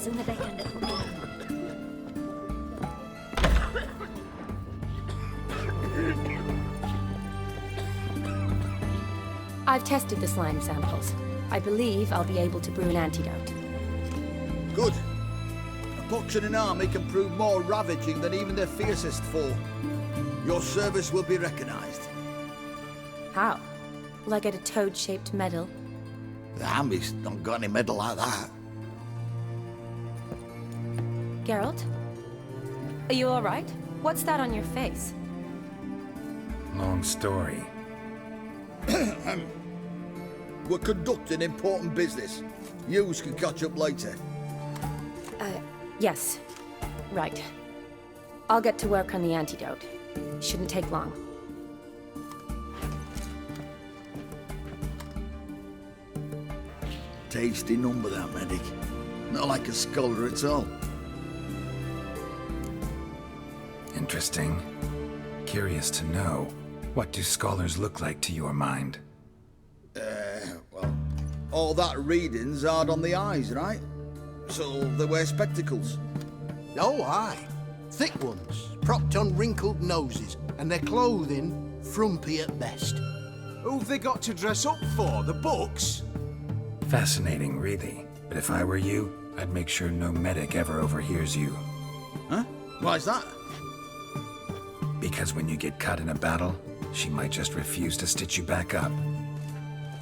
sooner they can cool down. I've tested the slime samples. I believe I'll be able to brew an antidote. Good. A pox in an army can prove more ravaging than even their fiercest foe. Your service will be recognized. How? Will I get a toad-shaped medal? The army's not got any medal like that. Geralt? Are you alright? What's that on your face? Long story. We're conducting important business. Yous can catch up later. Yes. Right. I'll get to work on the antidote. Shouldn't take long. Tasty number, that medic. Not like a scholar at all. Interesting. Curious to know, what do scholars look like to your mind? Well, all that reading's hard on the eyes, right? So they wear spectacles. Oh, aye. Thick ones, propped on wrinkled noses, and their clothing frumpy at best. Who've they got to dress up for? The books? Fascinating, really. But if I were you, I'd make sure no medic ever overhears you. Huh? Why's that? Because when you get caught in a battle, she might just refuse to stitch you back up.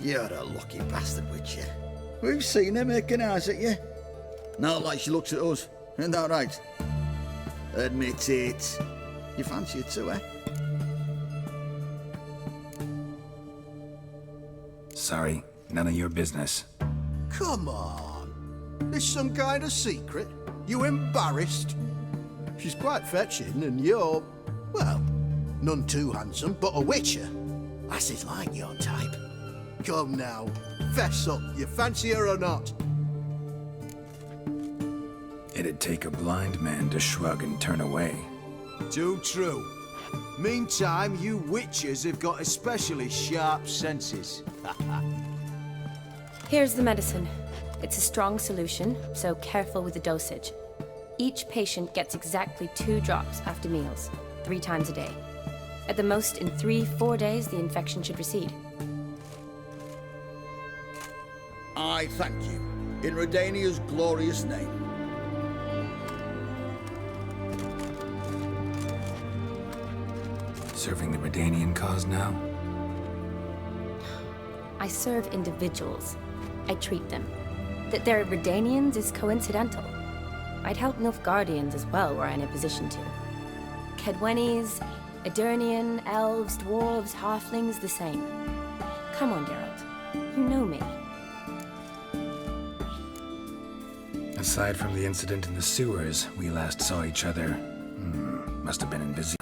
You're a lucky bastard, Witcher. We've seen her making eyes at you. Not like she looks at us. Isn't that right? Admit it. You fancy it too, eh? Sorry, none of your business. Come on. This some kind of secret? You embarrassed? She's quite fetching, and you're, well, none too handsome, but a witcher. Lasses like your type. Come now, fess up, you fancy her or not? It'd take a blind man to shrug and turn away. Too true. Meantime, you witches have got especially sharp senses. Here's the medicine. It's a strong solution, so careful with the dosage. Each patient gets exactly 2 drops after meals, 3 times a day. At the most, in 3-4 days, the infection should recede. I thank you. In Redania's glorious name. Serving the Redanian cause now? I serve individuals. I treat them. That they're Redanians is coincidental. I'd help Nilfgaardians as well were I in a position to. Kedwenis, Edirnian, elves, dwarves, halflings, the same. Come on, Geralt. You know me. Aside from the incident in the sewers, we last saw each other. Must have been in busy.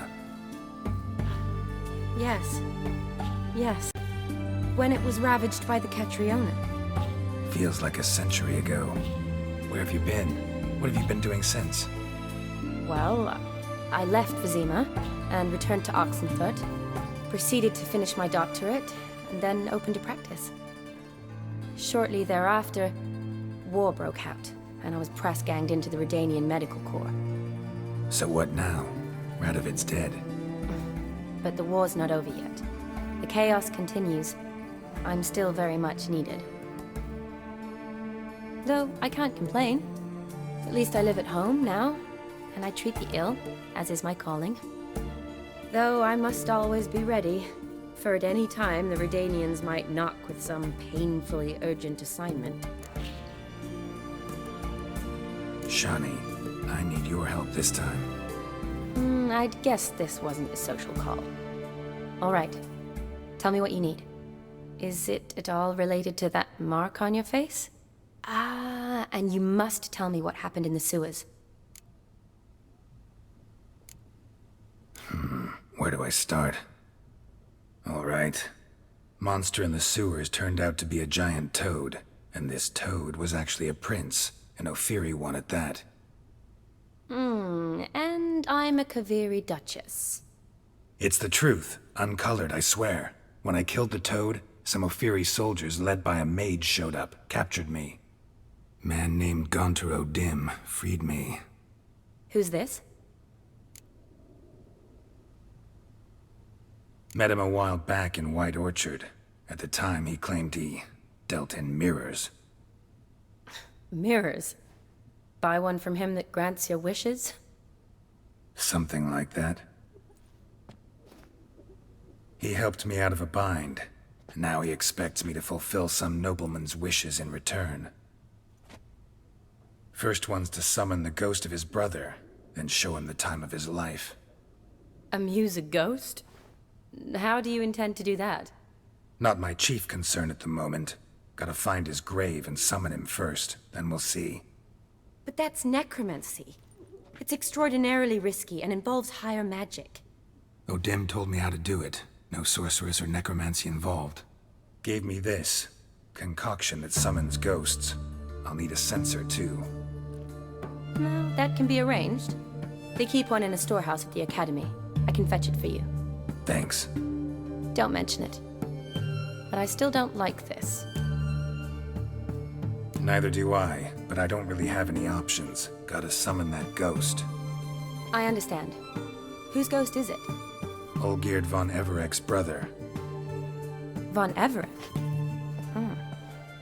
Yes. Yes. When it was ravaged by the Catriona. Feels like a century ago. Where have you been? What have you been doing since? Well, I left Vizima and returned to Oxenfurt, proceeded to finish my doctorate, and then opened a practice. Shortly thereafter, war broke out, and I was press-ganged into the Redanian Medical Corps. So what now? Radovid's dead. But the war's not over yet. The chaos continues. I'm still very much needed. Though I can't complain. At least I live at home now, and I treat the ill, as is my calling. Though I must always be ready, for at any time the Redanians might knock with some painfully urgent assignment. Shani, I need your help this time. I'd guess this wasn't a social call. All right. Tell me what you need. Is it at all related to that mark on your face? Ah, and you must tell me what happened in the sewers. Where do I start? All right. Monster in the sewers turned out to be a giant toad, and this toad was actually a prince, an Ophiri one at that. And I'm a Kaviri Duchess. It's the truth, uncolored, I swear. When I killed the toad, some Ophiri soldiers led by a mage showed up, captured me. Man named Gonter O'Dim freed me. Who's this? Met him a while back in White Orchard. At the time, he claimed he dealt in mirrors. Mirrors. Buy one from him that grants your wishes? Something like that. He helped me out of a bind. Now he expects me to fulfill some nobleman's wishes in return. First one's to summon the ghost of his brother, then show him the time of his life. Amuse a ghost? How do you intend to do that? Not my chief concern at the moment. Gotta find his grave and summon him first, then we'll see. But that's necromancy. It's extraordinarily risky and involves higher magic. O'Dim told me how to do it. No sorceress or necromancy involved. Gave me this concoction that summons ghosts. I'll need a censer too. No, that can be arranged. They keep one in a storehouse at the academy. I can fetch it for you. Thanks. Don't mention it. But I still don't like this. Neither do I, but I don't really have any options. Gotta summon that ghost. I understand. Whose ghost is it? Olgierd von Everek's brother. Von Everett?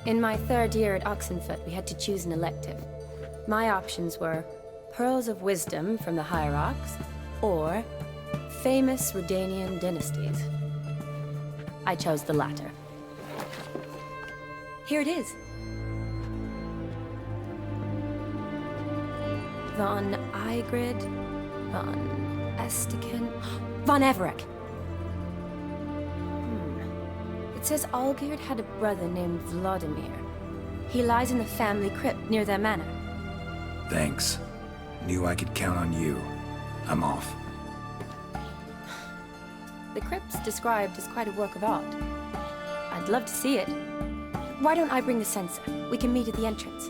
In my third year at Oxenfoot, we had to choose an elective. My options were Pearls of Wisdom from the Hierarchs, or Famous Redanian Dynasties. I chose the latter. Here it is. Von Igrid, von Estiken, von Everek. It says Olgierd had a brother named Vladimir. He lies in the family crypt near their manor. Thanks. Knew I could count on you. I'm off. The crypt's described as quite a work of art. I'd love to see it. Why don't I bring the censer? We can meet at the entrance.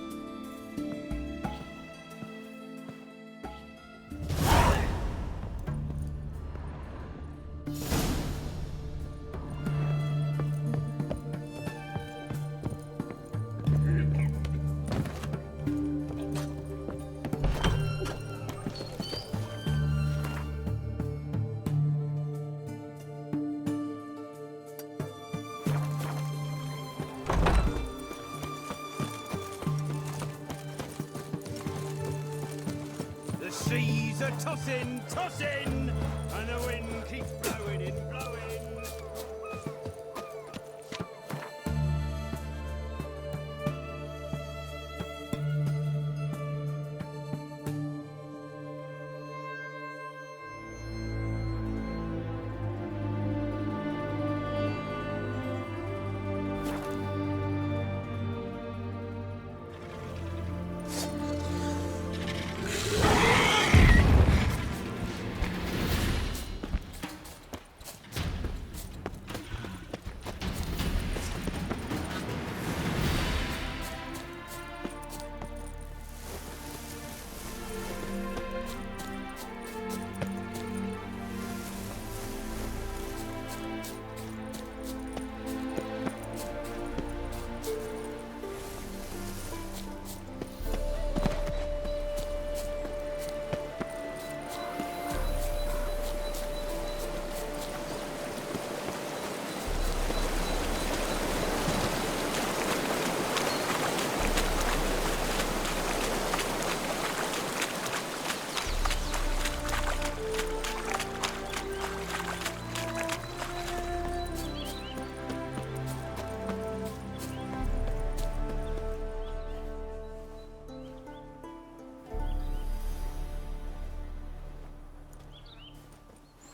The seas are tossing, tossing, and the wind keeps blowing and blowing.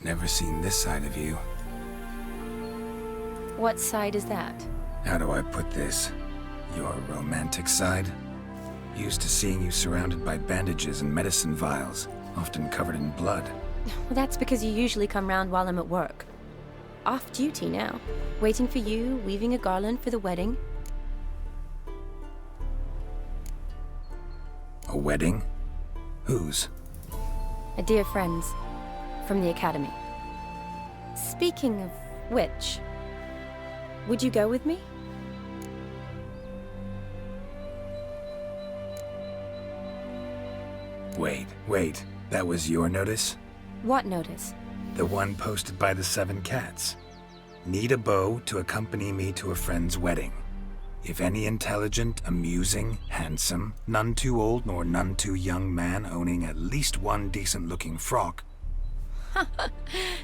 Never seen this side of you. What side is that? How do I put this? Your romantic side? Used to seeing you surrounded by bandages and medicine vials, often covered in blood. Well, that's because you usually come round while I'm at work. Off duty now. Waiting for you, weaving a garland for the wedding. A wedding? Whose? A dear friend's. From the academy. Speaking of which, would you go with me? Wait. That was your notice? What notice? The one posted by the 7 cats. Need a beau to accompany me to a friend's wedding. If any intelligent, amusing, handsome, none too old nor none too young man owning at least one decent-looking frock.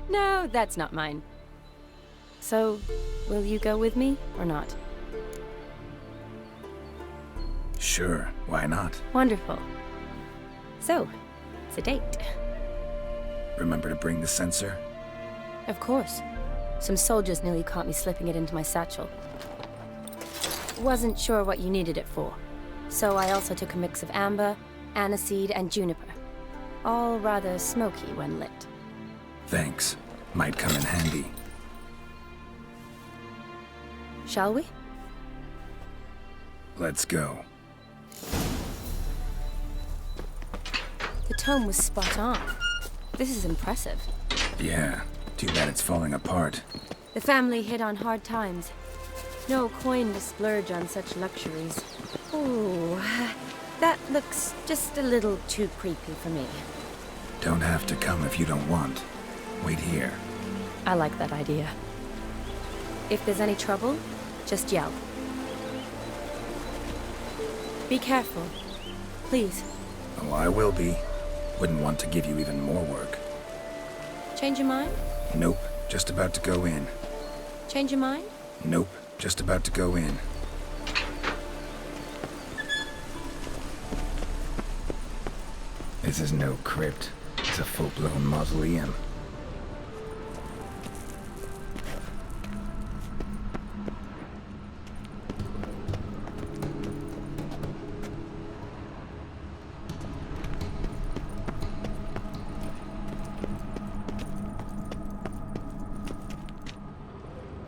No, that's not mine. So, will you go with me, or not? Sure, why not? Wonderful. So, it's a date. Remember to bring the censer? Of course. Some soldiers nearly caught me slipping it into my satchel. Wasn't sure what you needed it for, so I also took a mix of amber, aniseed, and juniper. All rather smoky when lit. Thanks. Might come in handy. Shall we? Let's go. The tome was spot on. This is impressive. Yeah, too bad it's falling apart. The family hit on hard times. No coin to splurge on such luxuries. Ooh, that looks just a little too creepy for me. Don't have to come if you don't want. Wait here. I like that idea. If there's any trouble, just yell. Be careful. Please. Oh, I will be. Wouldn't want to give you even more work. Change your mind? Nope, just about to go in. Change your mind? Nope, just about to go in. This is no crypt. It's a full-blown mausoleum.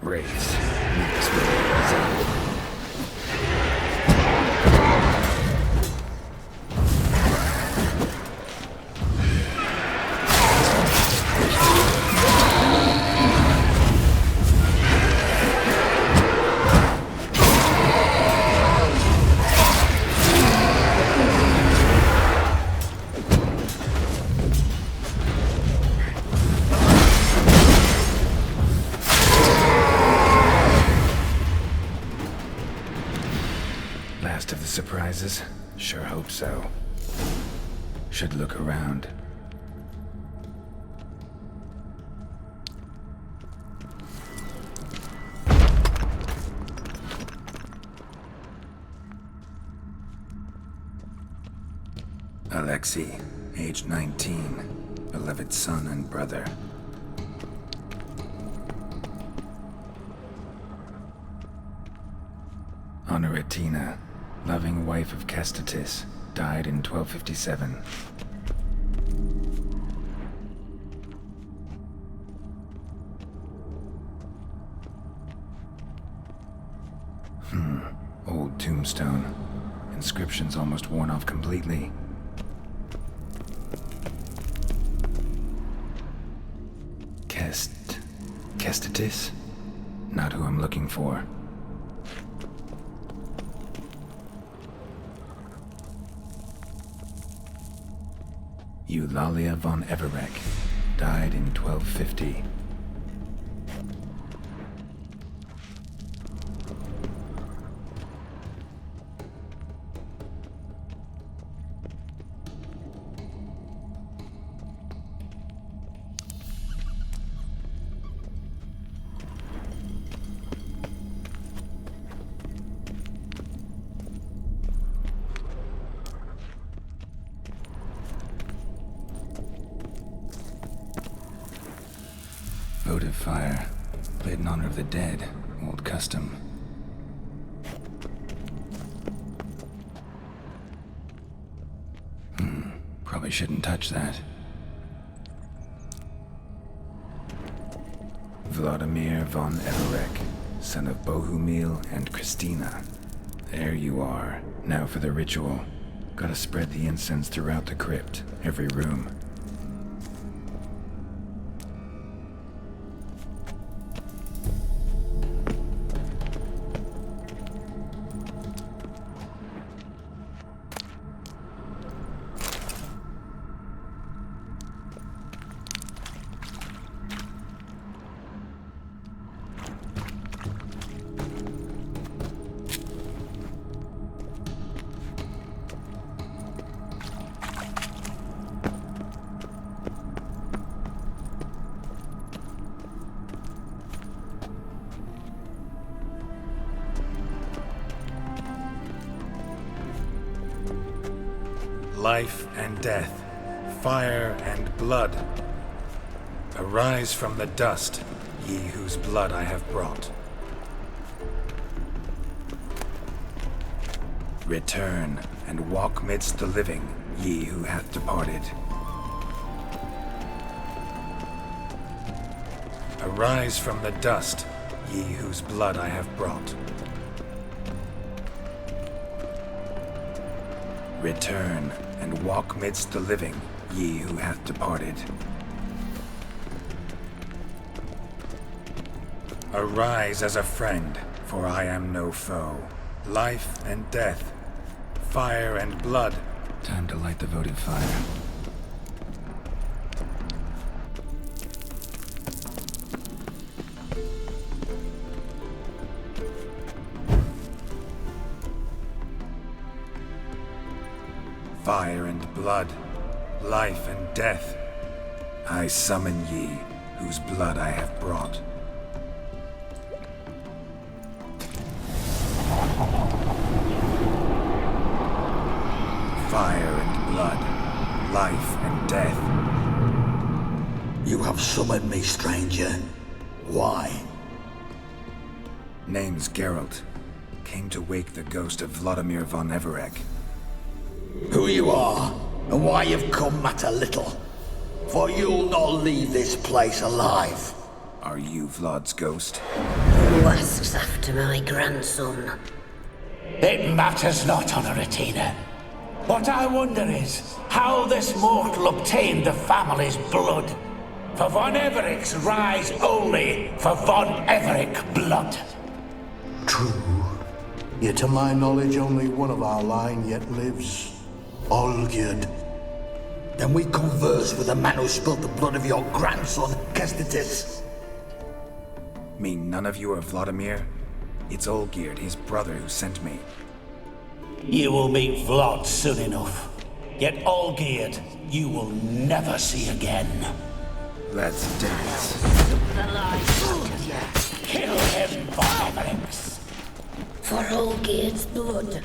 Wraiths. Meets with anxiety. Last of the surprises? Sure hope so. Should look around. Alexei, age 19, beloved son and brother. Honoratina, loving wife of Kestatis, died in 1257. Old tombstone. Inscription's almost worn off completely. Kestatis? Not who I'm looking for. Eulalia von Everek, died in 1250. Votive fire, lit in honor of the dead, old custom. Probably shouldn't touch that. Vladimir von Everek, son of Bohumil and Christina. There you are. Now for the ritual. Gotta spread the incense throughout the crypt, every room. life and death, fire and blood. Arise from the dust, ye whose blood I have brought. Return and walk midst the living, ye who hath departed. Arise from the dust, ye whose blood I have brought. Return and walk midst the living, ye who hath departed. Arise as a friend, for I am no foe. Life and death, fire and blood. Time to light the votive fire. Fire and blood, life and death, I summon ye, whose blood I have brought. Fire and blood, life and death. You have summoned me, stranger. Why? Name's Geralt. Came to wake the ghost of Vladimir von Everec. Who you are, and why you've come matter little. For you'll not leave this place alive. Are you Vlad's ghost? Who asks after my grandson? It matters not, Honoratina. What I wonder is how this mortal obtained the family's blood. For von Everic's rise only for von Everec blood. True. Yet to my knowledge, only one of our line yet lives. Olgierd. Then we converse with the man who spilled the blood of your grandson, Kestitis. Mean none of you are Vladimir? It's Olgierd, his brother, who sent me. You will meet Vlad soon enough. Yet Olgierd, you will never see again. Let's dance. The life out of you. Kill him, von Everec. For Olgierd's blood.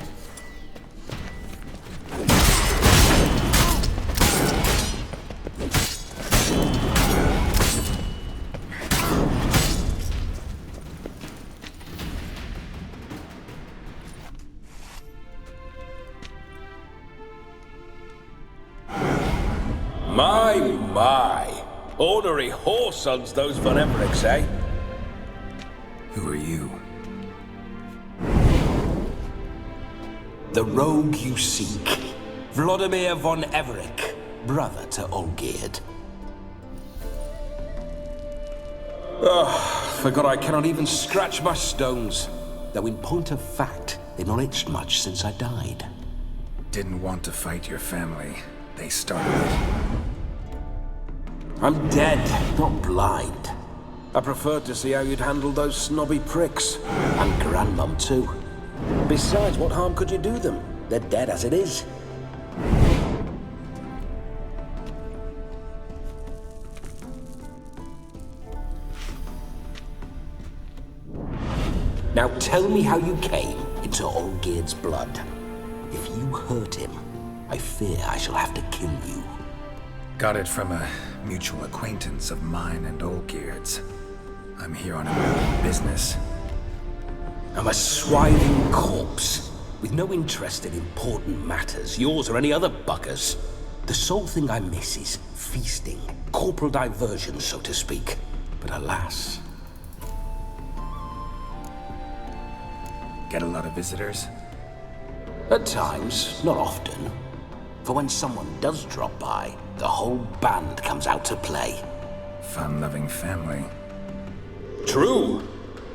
My. Ornery whoresons those von Everecs, eh? Who are you? The rogue you seek. Vladimir von Everec, brother to Olgierd. Forgot I cannot even scratch my stones. Though in point of fact, they've not itched much since I died. Didn't want to fight your family. They started it. I'm dead, not blind. I preferred to see how you'd handle those snobby pricks. And Grandmum too. Besides, what harm could you do them? They're dead as it is. Now tell me how you came into Olgierd's blood. If you hurt him, I fear I shall have to kill you. Got it from a mutual acquaintance of mine and Olgierd's. I'm here on important business. I'm a swiving corpse, with no interest in important matters, yours or any other buggers. The sole thing I miss is feasting, corporal diversion, so to speak. But alas... Get a lot of visitors? At times, not often. For when someone does drop by, the whole band comes out to play. Fun-loving family. True.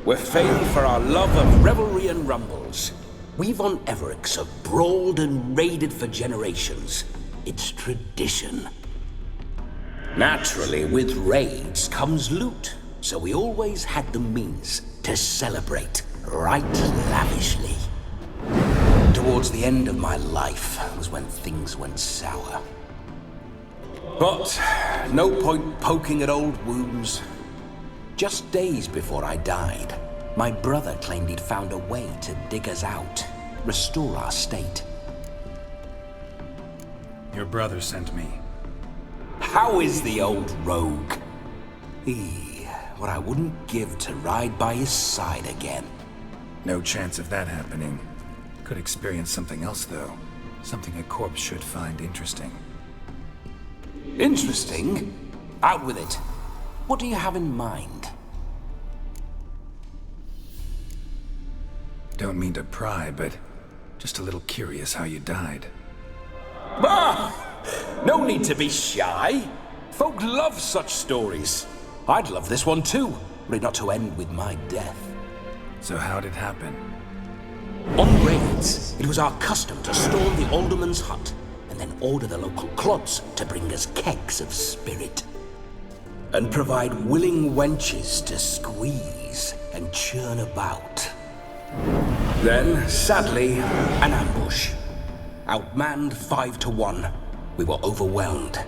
We're famed for our love of revelry and rumbles. We von Everecs have brawled and raided for generations. It's tradition. Naturally, with raids comes loot, so we always had the means to celebrate right lavishly. Towards the end of my life was when things went sour. But no point poking at old wounds. Just days before I died, my brother claimed he'd found a way to dig us out, restore our state. Your brother sent me. How is the old rogue? What I wouldn't give to ride by his side again. No chance of that happening. Could experience something else, though. Something a corpse should find interesting. Interesting? Out with it. What do you have in mind? Don't mean to pry, but just a little curious how you died. No need to be shy. Folk love such stories. I'd love this one too, were it not to end with my death. So how'd it happen? On raids, it was our custom to storm the alderman's hut and then order the local clods to bring us kegs of spirit. And provide willing wenches to squeeze and churn about. Then, sadly, an ambush. Outmanned 5 to 1, we were overwhelmed.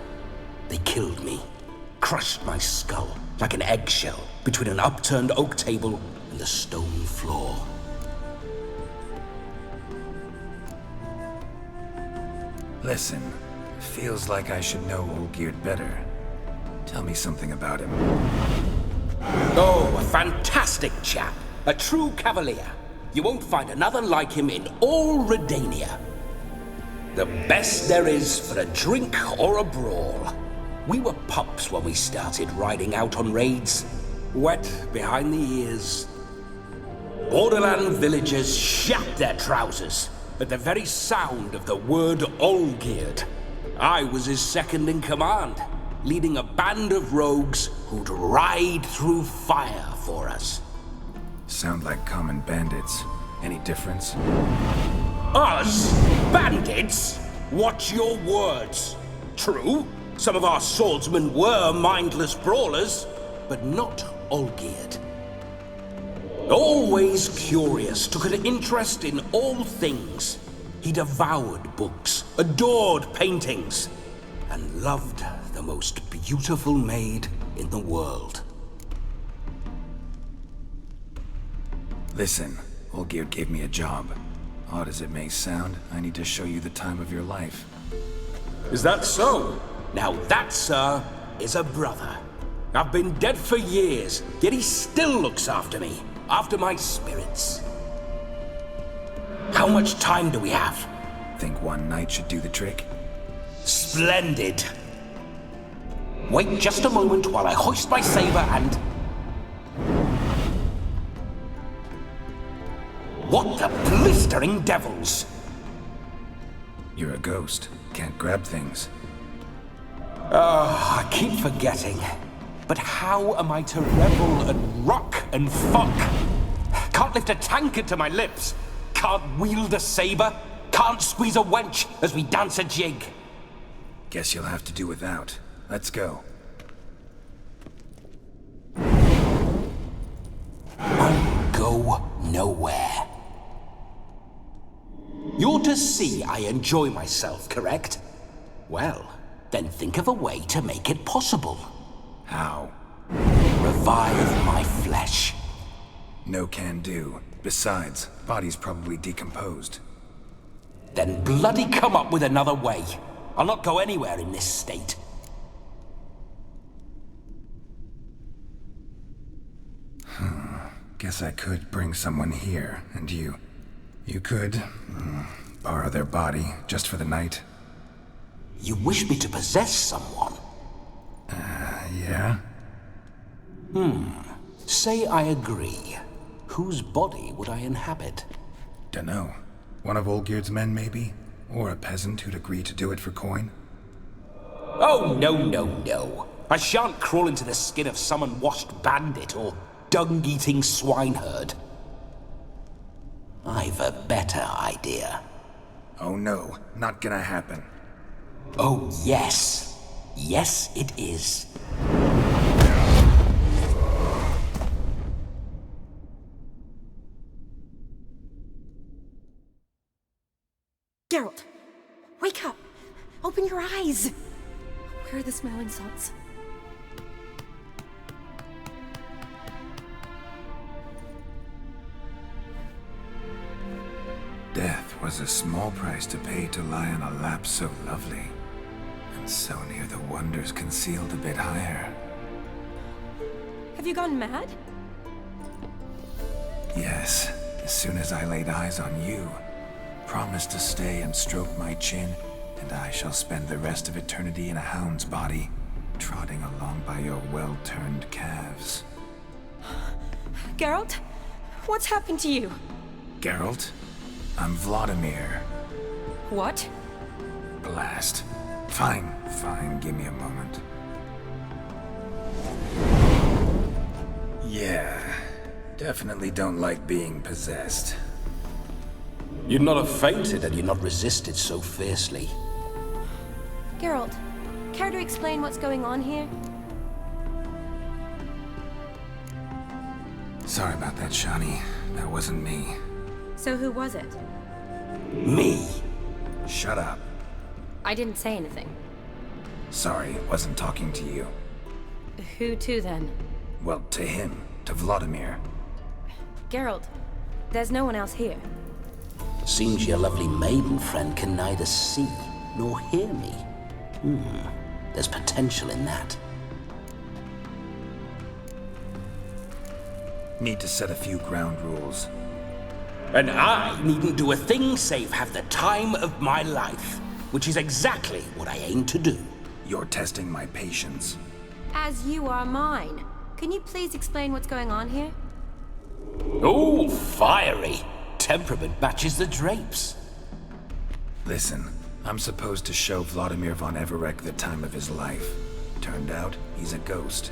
They killed me, crushed my skull like an eggshell between an upturned oak table and the stone floor. Listen, feels like I should know Olgierd better. Tell me something about him. Oh, a fantastic chap. A true cavalier. You won't find another like him in all Redania. The best there is for a drink or a brawl. We were pups when we started riding out on raids. Wet behind the ears. Borderland villagers shat their trousers at the very sound of the word Olgierd. I was his second in command, leading a band of rogues who'd ride through fire for us. Sound like common bandits. Any difference? Us? Bandits? Watch your words. True, some of our swordsmen were mindless brawlers, but not Olgierd. Always curious, took an interest in all things. He devoured books, adored paintings, and loved the most beautiful maid in the world. Listen, Olgierd gave me a job. Odd as it may sound, I need to show you the time of your life. Is that so? Now that, sir, is a brother. I've been dead for years, yet he still looks after me, after my spirits. How much time do we have? Think one night should do the trick? Splendid. Wait just a moment while I hoist my saber and... What the blistering devils? You're a ghost. Can't grab things. I keep forgetting. But how am I to revel and rock and fuck? Can't lift a tankard to my lips. Can't wield a saber. Can't squeeze a wench as we dance a jig. Guess you'll have to do without. Let's go. I go nowhere. You're to see I enjoy myself, correct? Well, then think of a way to make it possible. How? Revive my flesh. No can do. Besides, body's probably decomposed. Then bloody come up with another way. I'll not go anywhere in this state. Guess I could bring someone here, and you could borrow their body just for the night. You wish me to possess someone? Yeah? Say I agree. Whose body would I inhabit? Dunno. One of Olgierd's men, maybe? Or a peasant who'd agree to do it for coin? Oh, no. I shan't crawl into the skin of some unwashed bandit or dung-eating swineherd. I've a better idea. Oh no, not gonna happen. Oh, yes. Yes, it is. Geralt, wake up! Open your eyes! Where are the smiling salts? Death was a small price to pay to lie on a lap so lovely. And so near the wonders concealed a bit higher. Have you gone mad? Yes, as soon as I laid eyes on you, promised to stay and stroke my chin, and I shall spend the rest of eternity in a hound's body, trotting along by your well-turned calves. Geralt? What's happened to you? Geralt, I'm Vladimir. What? Blast. Fine, give me a moment. Yeah, definitely don't like being possessed. You'd not have fainted had you not resisted so fiercely. Geralt, care to explain what's going on here? Sorry about that, Shani. That wasn't me. So who was it? Me? Shut up. I didn't say anything. Sorry, wasn't talking to you. Who to then? Well, to him. To Vladimir. Geralt, there's no one else here. Seems your lovely maiden friend can neither see nor hear me. There's potential in that. Need to set a few ground rules. And I needn't do a thing save have the time of my life, which is exactly what I aim to do. You're testing my patience. As you are mine. Can you please explain what's going on here? Oh, fiery. Temperament matches the drapes. Listen, I'm supposed to show Vladimir von Everec the time of his life. Turned out, he's a ghost.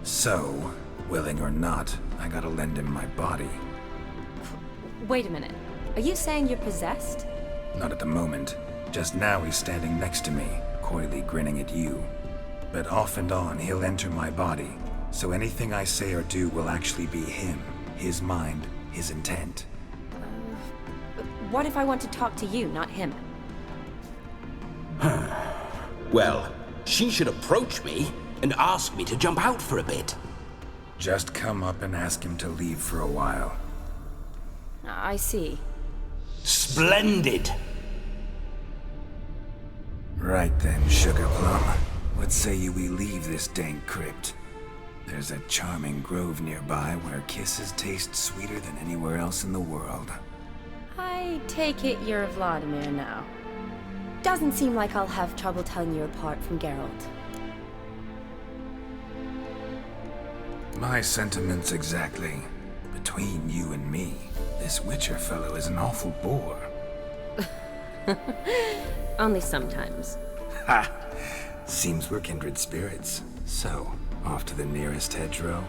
So, willing or not, I gotta lend him my body. Wait a minute. Are you saying you're possessed? Not at the moment. Just now he's standing next to me, coyly grinning at you. But off and on, he'll enter my body. So anything I say or do will actually be him, his mind, his intent. What if I want to talk to you, not him? Well, she should approach me and ask me to jump out for a bit. Just come up and ask him to leave for a while. I see. Splendid! Right then, Sugar Plum. What say you we leave this dank crypt? There's a charming grove nearby where kisses taste sweeter than anywhere else in the world. I take it you're Vladimir now. Doesn't seem like I'll have trouble telling you apart from Geralt. My sentiments exactly. Between you and me, this Witcher fellow is an awful bore. Only sometimes. Ha! Seems we're kindred spirits. So, off to the nearest hedgerow?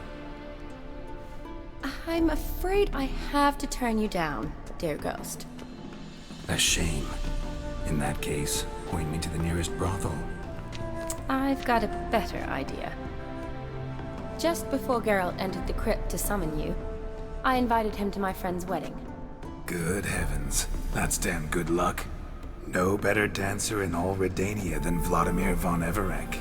I'm afraid I have to turn you down, dear ghost. A shame. In that case, point me to the nearest brothel. I've got a better idea. Just before Geralt entered the crypt to summon you, I invited him to my friend's wedding. Good heavens. That's damn good luck. No better dancer in all Redania than Vladimir von Everec.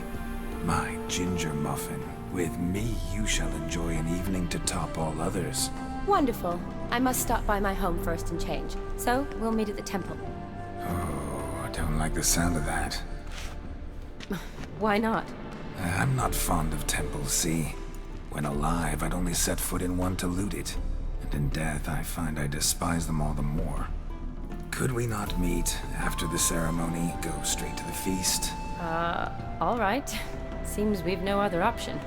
My ginger muffin. With me, you shall enjoy an evening to top all others. Wonderful. I must stop by my home first and change. So, we'll meet at the temple. Oh, I don't like the sound of that. Why not? I'm not fond of temples, see? When alive, I'd only set foot in one to loot it. And in death, I find I despise them all the more. Could we not meet after the ceremony, go straight to the feast? All right. Seems we've no other option.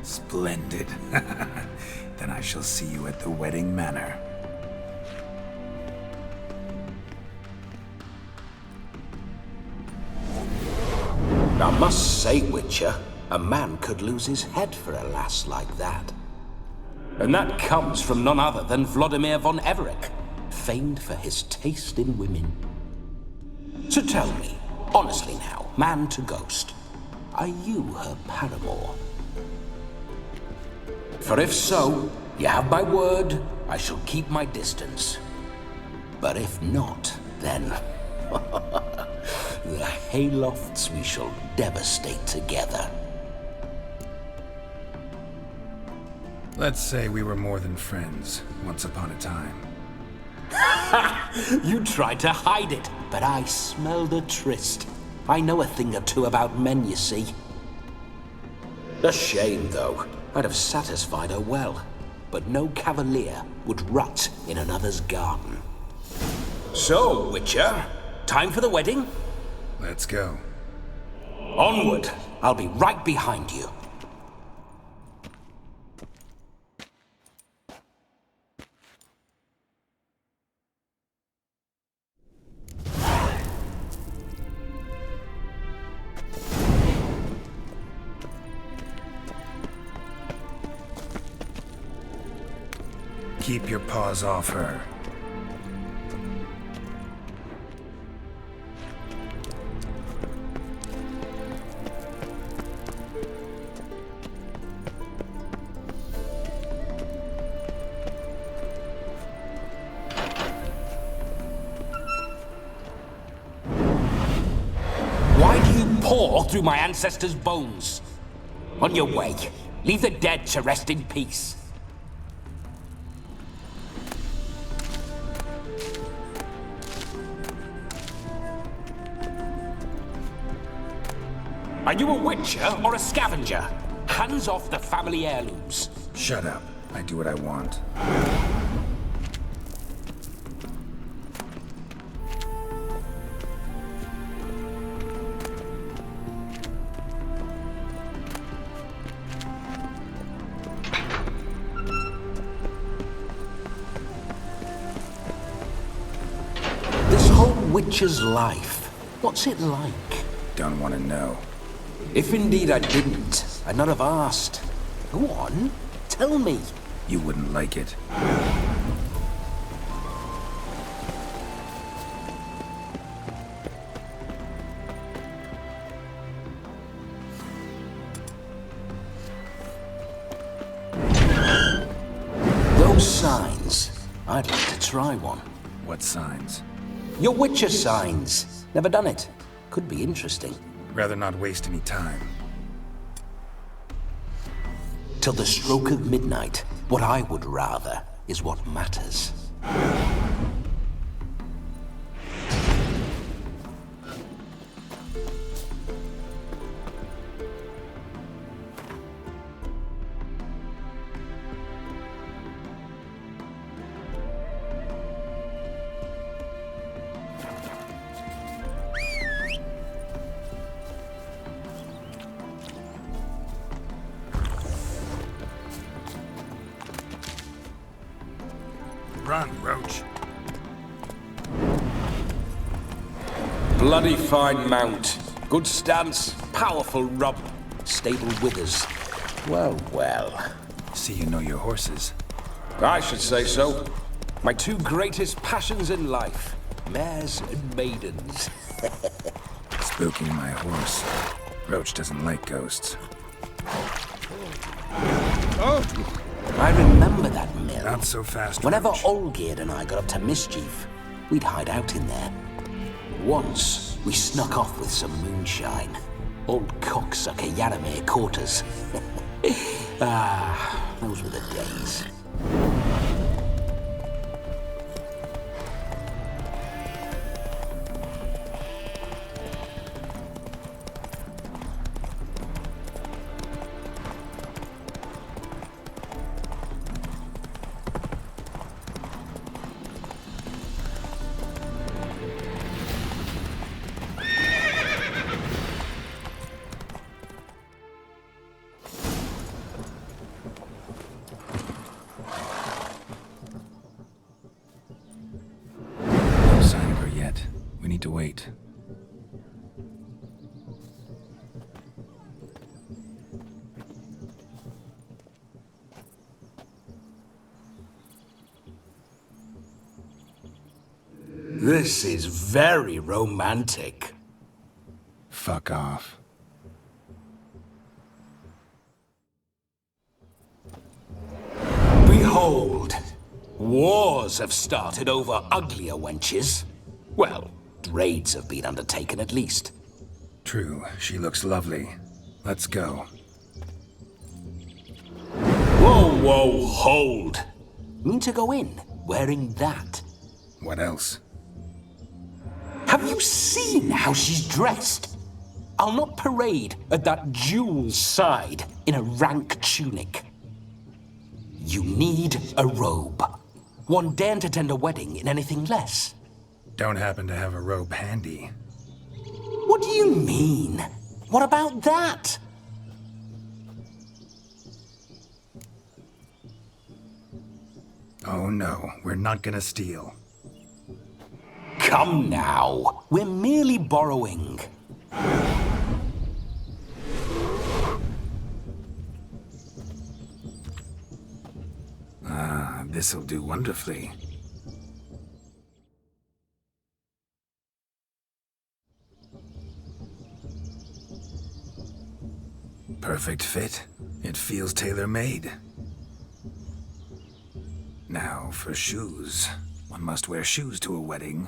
Splendid. Then I shall see you at the wedding manor. I must say, Witcher, a man could lose his head for a lass like that. And that comes from none other than Vladimir von Everec, famed for his taste in women. So tell me, honestly now, man to ghost, are you her paramour? For if so, you have my word, I shall keep my distance. But if not, then the haylofts we shall devastate together. Let's say we were more than friends, once upon a time. You tried to hide it, but I smelled a tryst. I know a thing or two about men, you see. A shame, though. I'd have satisfied her well. But no cavalier would rot in another's garden. So, Witcher, time for the wedding? Let's go. Onward! I'll be right behind you. Keep your paws off her. Why do you paw through my ancestors' bones? On your way. Leave the dead to rest in peace. Are you a witcher or a scavenger? Hands off the family heirlooms. Shut up. I do what I want. This whole witcher's life, what's it like? Don't want to know. If indeed I didn't, I'd not have asked. Go on, tell me. You wouldn't like it. Those signs, I'd like to try one. What signs? Your witcher signs. Never done it. Could be interesting. Rather not waste any time. Till the stroke of midnight, what I would rather is what matters. Run, Roach. Bloody fine mount. Good stance, powerful rub, stable withers. Well, well. See you know your horses. I should say so. My two greatest passions in life. Mares and maidens. Spooking my horse. Roach doesn't like ghosts. I remember that mill. Not so fast, Whenever Roach. Olgierd and I got up to mischief, we'd hide out in there. Once, we snuck off with some moonshine. Old cocksucker Yaramir caught us. Those were the days. No sign of her yet. We need to wait. This is very romantic. Fuck off. Behold, wars have started over uglier wenches. Well, raids have been undertaken at least. True, she looks lovely. Let's go. Whoa, whoa, hold. Mean to go in wearing that? What else? Have you seen how she's dressed? I'll not parade at that jewel's side in a rank tunic. You need a robe. One daren't attend a wedding in anything less. Don't happen to have a robe handy. What do you mean? What about that? Oh no, we're not gonna steal. Come now, we're merely borrowing. This'll do wonderfully. Perfect fit. It feels tailor-made. Now, for shoes. One must wear shoes to a wedding.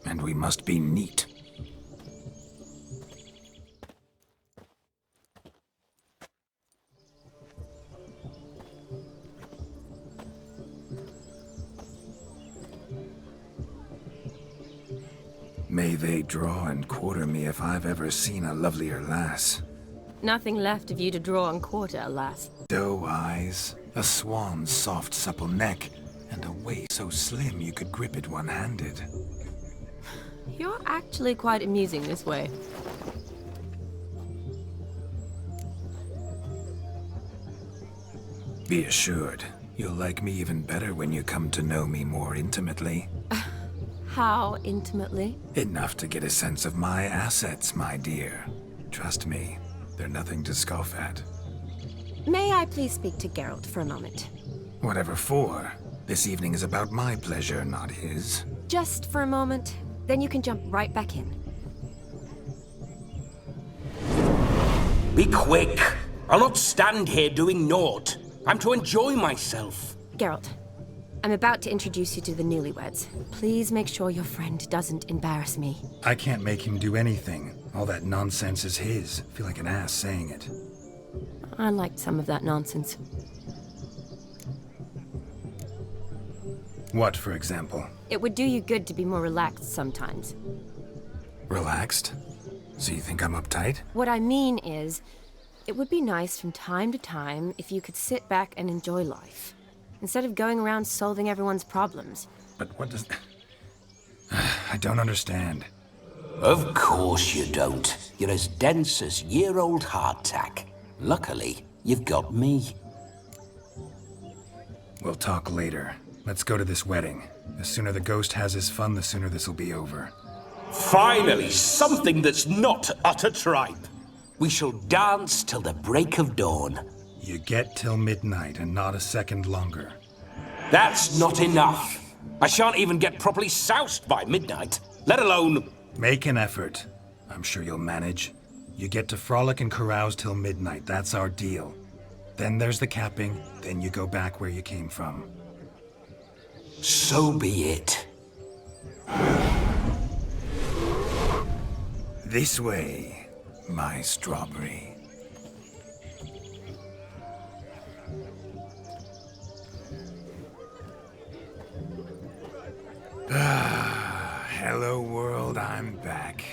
And we must be neat. May they draw and quarter me if I've ever seen a lovelier lass. Nothing left of you to draw and quarter, alas. Doe eyes, a swan's soft supple neck, and a waist so slim you could grip it one-handed. You're actually quite amusing this way. Be assured, you'll like me even better when you come to know me more intimately. How intimately? Enough to get a sense of my assets, my dear. Trust me, they're nothing to scoff at. May I please speak to Geralt for a moment? Whatever for. This evening is about my pleasure, not his. Just for a moment, then you can jump right back in. Be quick! I'll not stand here doing naught. I'm to enjoy myself. Geralt, I'm about to introduce you to the newlyweds. Please make sure your friend doesn't embarrass me. I can't make him do anything. All that nonsense is his. Feel like an ass saying it. I liked some of that nonsense. What, for example? It would do you good to be more relaxed sometimes. Relaxed? So you think I'm uptight? What I mean is, it would be nice from time to time if you could sit back and enjoy life, instead of going around solving everyone's problems. But what does... I don't understand. Of course you don't. You're as dense as year-old hardtack. Luckily, you've got me. We'll talk later. Let's go to this wedding. The sooner the ghost has his fun, the sooner this'll be over. Finally, something that's not utter tripe. We shall dance till the break of dawn. You get till midnight and not a second longer. That's not enough. I shan't even get properly soused by midnight, let alone... Make an effort. I'm sure you'll manage. You get to frolic and carouse till midnight. That's our deal. Then there's the capping, then you go back where you came from. So be it. This way, my strawberry. Hello world, I'm back.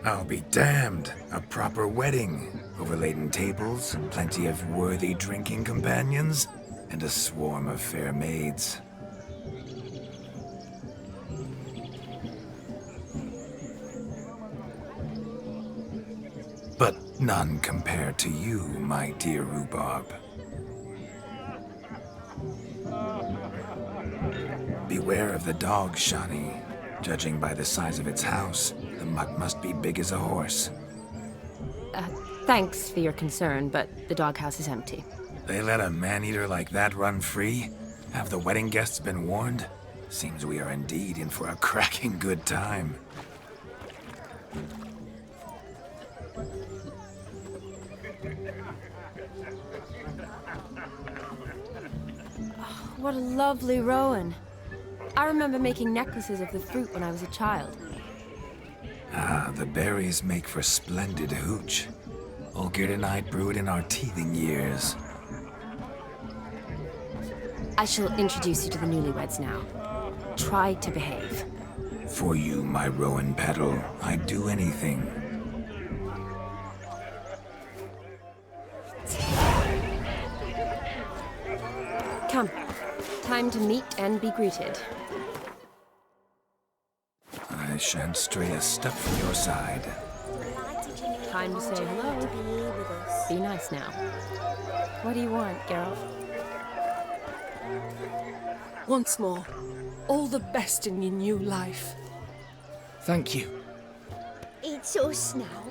I'll be damned. A proper wedding. Overladen tables, plenty of worthy drinking companions, and a swarm of fair maids. But none compared to you, my dear rhubarb. Beware of the dog, Shani. Judging by the size of its house, the mutt must be big as a horse. Thanks for your concern, but the doghouse is empty. They let a man-eater like that run free? Have the wedding guests been warned? Seems we are indeed in for a cracking good time. What a lovely rowan. I remember making necklaces of the fruit when I was a child. Ah, the berries make for splendid hooch. Olgerd and I brewed in our teething years. I shall introduce you to the newlyweds now. Try to behave. For you, my rowan petal, I'd do anything. Come. Time to meet and be greeted. I shan't stray a step from your side. Time to say hello. Be nice now. What do you want, Geralt? Once more, all the best in your new life. Thank you. It's us now.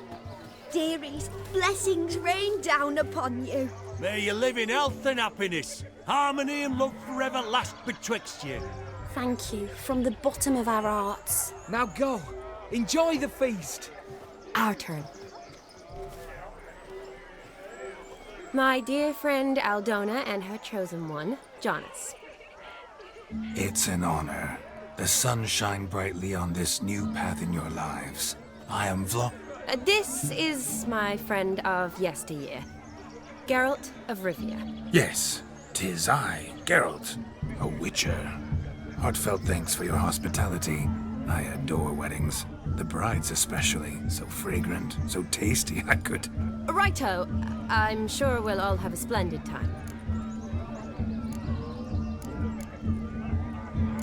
Dearies, blessings rain down upon you. May you live in health and happiness. Harmony and love forever last betwixt you. Thank you from the bottom of our hearts. Now go. Enjoy the feast. Our turn. My dear friend Aldona and her chosen one, Jonas. It's an honor. The sun shine brightly on this new path in your lives. I am This is my friend of yesteryear, Geralt of Rivia. Yes, 'tis I, Geralt, a witcher. Heartfelt thanks for your hospitality. I adore weddings. The brides especially. So fragrant, so tasty, I could... Righto. I'm sure we'll all have a splendid time.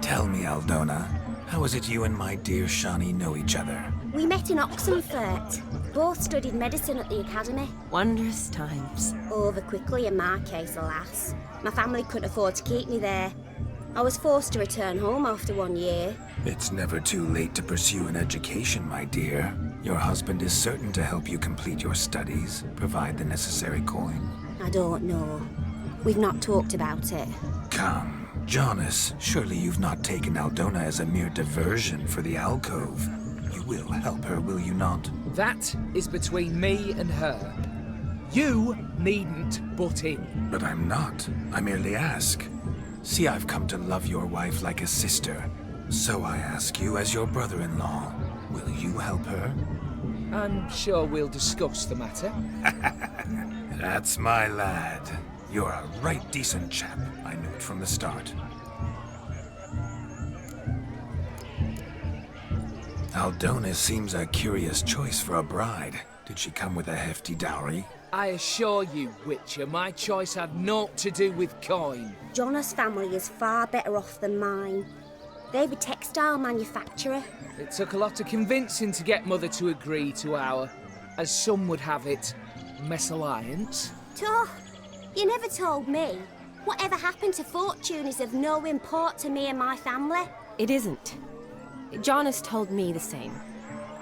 Tell me, Aldona, how is it you and my dear Shani know each other? We met in Oxenfurt. Both studied medicine at the academy. Wondrous times. Over quickly in my case, alas. My family couldn't afford to keep me there. I was forced to return home after 1 year. It's never too late to pursue an education, my dear. Your husband is certain to help you complete your studies, provide the necessary coin. I don't know. We've not talked about it. Come, Jonas, surely you've not taken Aldona as a mere diversion for the alcove. You will help her, will you not? That is between me and her. You needn't butt in. But I'm not. I merely ask. See, I've come to love your wife like a sister. So I ask you as your brother-in-law, will you help her? I'm sure we'll discuss the matter. That's my lad. You're a right decent chap. I knew it from the start. Aldona seems a curious choice for a bride. Did she come with a hefty dowry? I assure you, Witcher, my choice had naught to do with coin. Jonas' family is far better off than mine. They're a textile manufacturer. It took a lot of convincing to get Mother to agree to our, as some would have it, mesalliance. Toh, you never told me. Whatever happened to fortune is of no import to me and my family. It isn't. Jonas told me the same.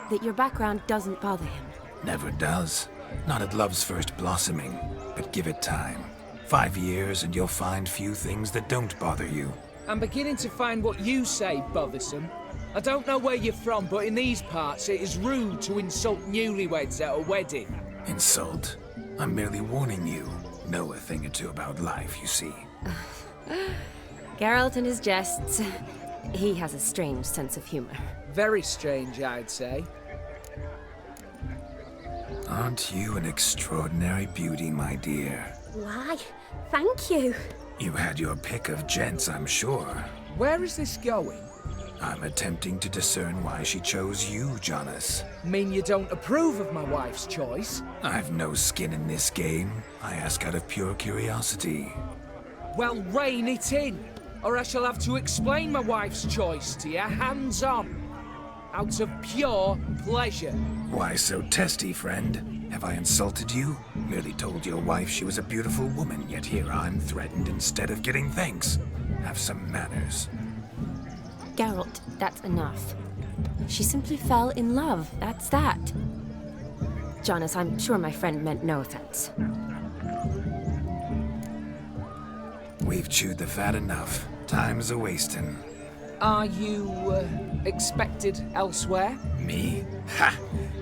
That your background doesn't bother him. Never does. Not at love's first blossoming, but give it time. 5 years and you'll find few things that don't bother you. I'm beginning to find what you say bothersome. I don't know where you're from, but in these parts it is rude to insult newlyweds at a wedding. Insult? I'm merely warning you. Know a thing or two about life, you see. Geralt and his jests. He has a strange sense of humor. Very strange, I'd say. Aren't you an extraordinary beauty, my dear? Why, thank you. You had your pick of gents, I'm sure. Where is this going? I'm attempting to discern why she chose you, Jonas. Mean you don't approve of my wife's choice? I've no skin in this game. I ask out of pure curiosity. Well, rein it in, or I shall have to explain my wife's choice to you hands-on. Out of pure pleasure. Why so testy, friend? Have I insulted you? Merely told your wife she was a beautiful woman, yet here I'm threatened instead of getting thanks. Have some manners. Geralt, that's enough. She simply fell in love, that's that. Jonas, I'm sure my friend meant no offense. We've chewed the fat enough. Time's a-wasting. Are you, expected elsewhere? Me? Ha!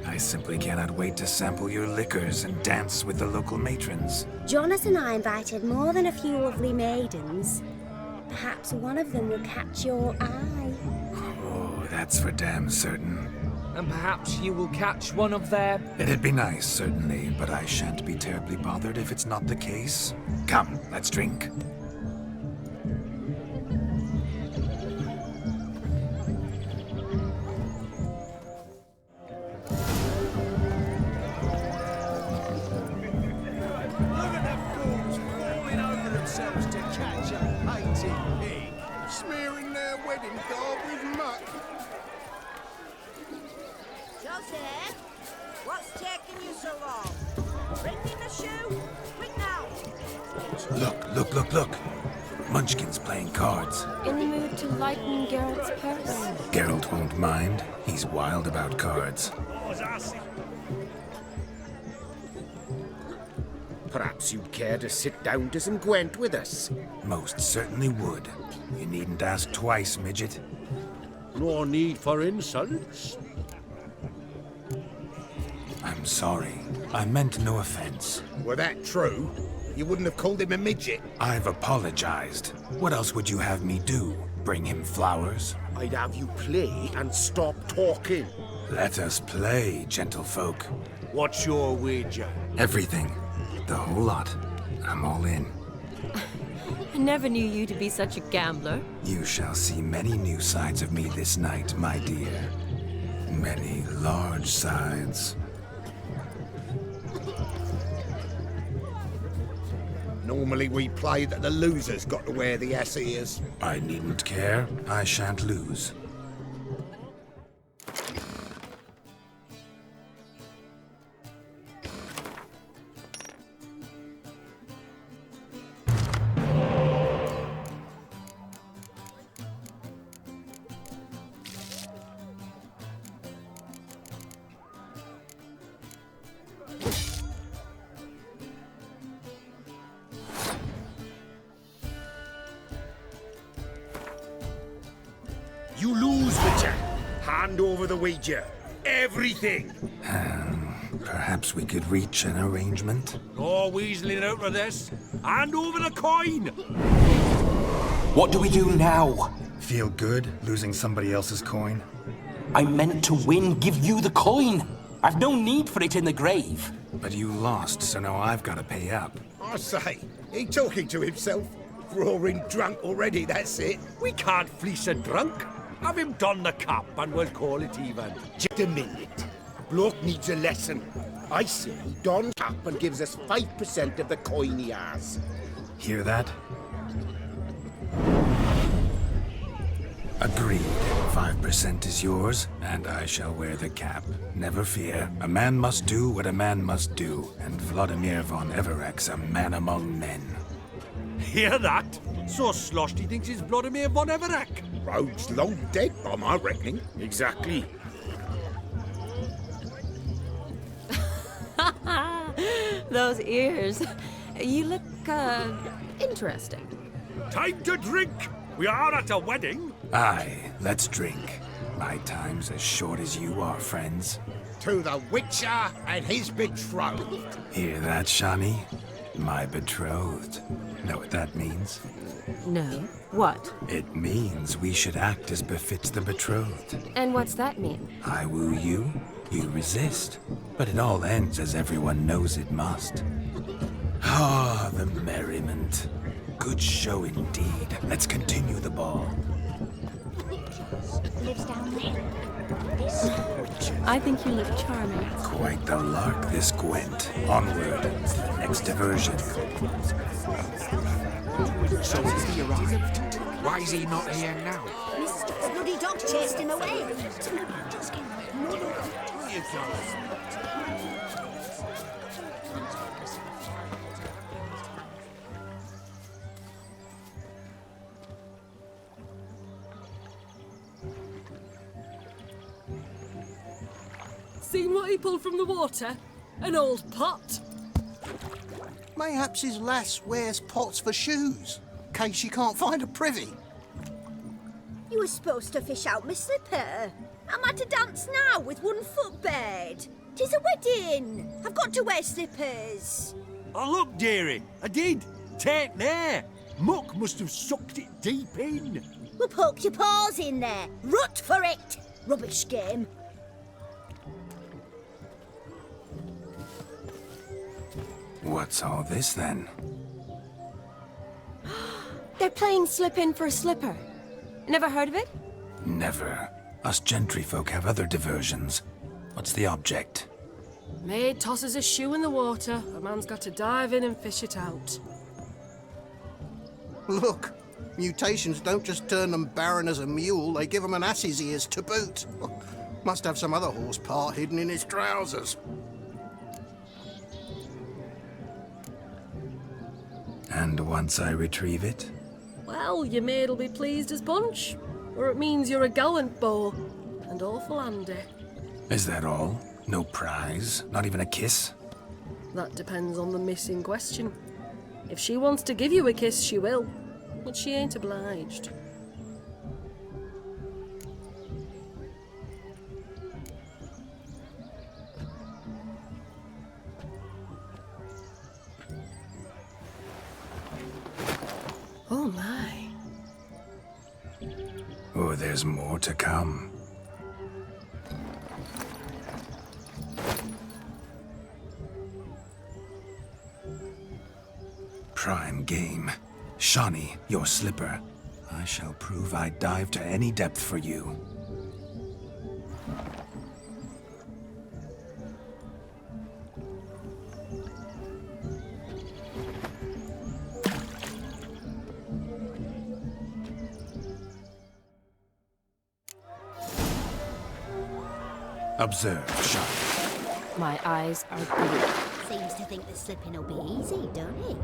I simply cannot wait to sample your liquors and dance with the local matrons. Jonas and I invited more than a few lovely maidens. Perhaps one of them will catch your eye. Oh, that's for damn certain. And perhaps you will catch one of their... It'd be nice, certainly, but I shan't be terribly bothered if it's not the case. Come, let's drink. wedding garb with muck. Joseph, what's taking you so long? Bring me the shoe. Quick now. Look. Munchkin's playing cards. In the mood to lighten Geralt's purse? Geralt won't mind. He's wild about cards. Perhaps you'd care to sit down to some Gwent with us? Most certainly would. You needn't ask twice, midget. No need for insults. I'm sorry. I meant no offense. Were that true, you wouldn't have called him a midget. I've apologized. What else would you have me do? Bring him flowers? I'd have you play and stop talking. Let us play, gentlefolk. What's your wager? Everything. The whole lot. I'm all in. I never knew you to be such a gambler. You shall see many new sides of me this night, my dear. Many large sides. Normally we play that the loser's got to wear the ass ears. I needn't care. I shan't lose. You lose, Witcher. Hand over the wager. Everything. Perhaps we could reach an arrangement? No weaseling out of this. Hand over the coin! What do we do now? Feel good losing somebody else's coin? I meant to win, give you the coin. I've no need for it in the grave. But you lost, so now I've got to pay up. I say, he talking to himself. Roaring drunk already, that's it. We can't fleece a drunk. Have him don the cap and we'll call it even. Just a minute. Bloke needs a lesson. I say don cap and gives us 5% of the coin he has. Hear that? Agreed. 5% is yours, and I shall wear the cap. Never fear. A man must do what a man must do, and Vladimir von Everek's a man among men. Hear that? So sloshed he thinks he's Vladimir von Everek. Rogue's long dead by my reckoning. Exactly. Those ears. You look, interesting. Time to drink! We are at a wedding. Aye, let's drink. My time's as short as you are, friends. To the Witcher and his betrothed. Hear that, Shani? My betrothed. Know what that means? No. What? It means we should act as befits the betrothed. And what's that mean? I woo you, you resist. But it all ends as everyone knows it must. Ah, the merriment. Good show indeed. Let's continue the ball. Lives down there. I think you look charming. Quite the lark, this Gwent. Onward to the next diversion. So has he arrived? Why is he not here now? Mr. Bloody dog chased him away. Seen what he pulled from the water? An old pot. Mayhaps his lass wears pots for shoes, in case she can't find a privy. You were supposed to fish out my slipper. I'm at a dance now with one foot bared. 'Tis a wedding. I've got to wear slippers. Oh, look, dearie. I did. Take there. Muck must have sucked it deep in. Well, poke your paws in there. Rut for it. Rubbish game. What's all this then? They're playing slip in for a slipper. Never heard of it? Never. Us gentry folk have other diversions. What's the object? Maid tosses a shoe in the water. A man's got to dive in and fish it out. Look, Mutations don't just turn them barren as a mule, they give them an ass's ears to boot. Must have some other horse part hidden in his trousers. And once I retrieve it? Well, your maid'll be pleased as punch. Or it means you're a gallant beau. And awful handy. Is that all? No prize? Not even a kiss? That depends on the miss in question. If she wants to give you a kiss, she will. But she ain't obliged. Oh my. Oh, there's more to come. Prime game. Shawnee, your slipper. I shall prove I'd dive to any depth for you. Observe, Shawnee. My eyes are blue. Seems to think that slipping will be easy, don't he?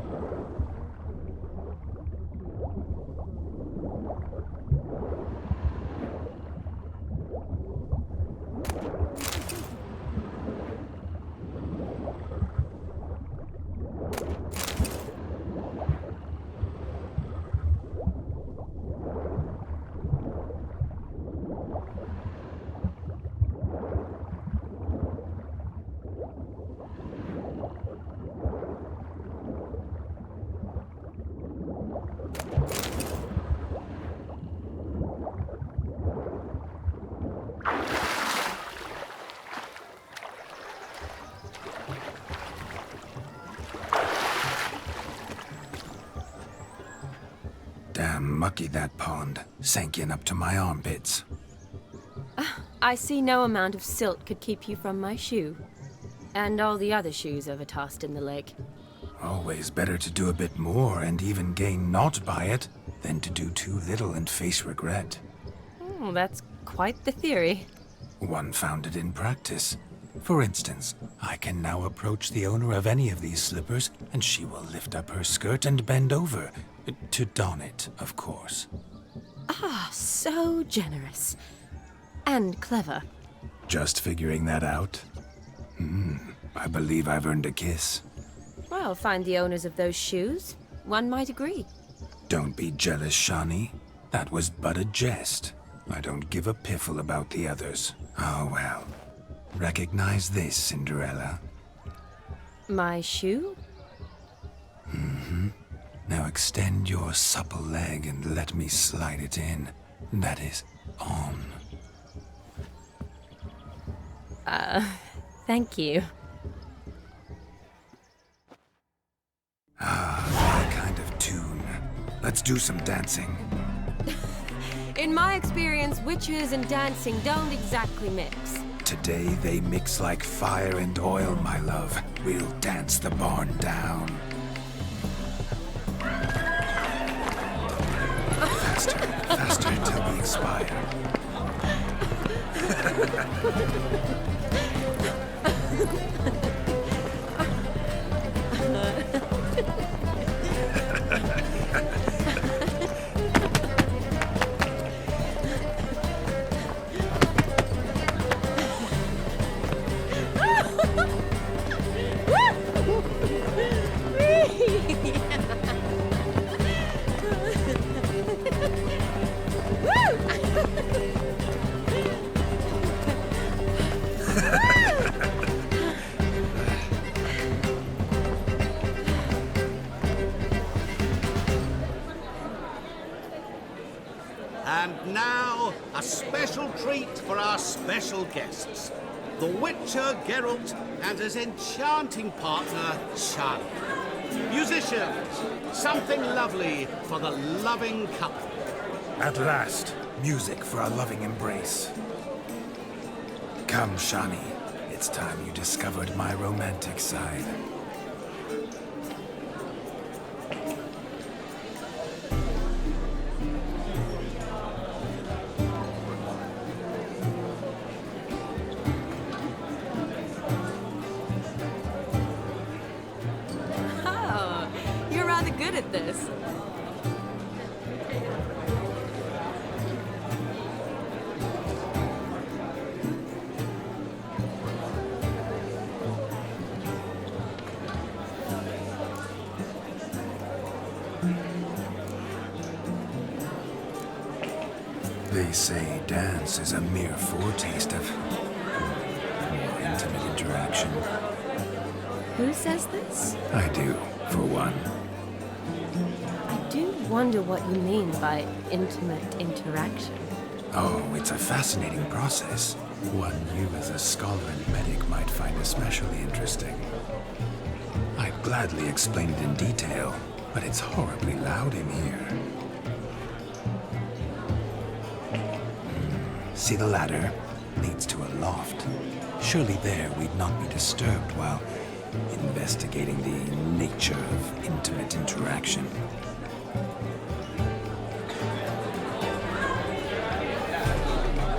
Damn mucky, that pond. Sank in up to my armpits. I see no amount of silt could keep you from my shoe. And all the other shoes overtossed in the lake. Always better to do a bit more and even gain naught by it than to do too little and face regret. Oh, that's quite the theory. One founded in practice. For instance, I can now approach the owner of any of these slippers, and she will lift up her skirt and bend over. To don it, of course. Ah, so generous. And clever. Just figuring that out? I believe I've earned a kiss. Well, find the owners of those shoes. One might agree. Don't be jealous, Shawnee. That was but a jest. I don't give a piffle about the others. Oh, well. Recognize this, Cinderella. My shoe? Now extend your supple leg and let me slide it in. That is, on. Thank you. That kind of tune. Let's do some dancing. In my experience, witches and dancing don't exactly mix. Today they mix like fire and oil, my love. We'll dance the barn down. Faster, faster till we expire. And now, a special treat for our special guests. The Witcher Geralt and his enchanting partner, Charlotte. Musicians, something lovely for the loving couple. At last, music for a loving embrace. Come, Shawnee. It's time you discovered my romantic side. They say dance is a mere foretaste of more intimate interaction. Who says this? I do, for one. I do wonder what you mean by intimate interaction. Oh, it's a fascinating process. One you as a scholar and medic might find especially interesting. I'd gladly explain it in detail, but it's horribly loud in here. See the ladder? Leads to a loft. Surely there we'd not be disturbed while investigating the nature of intimate interaction.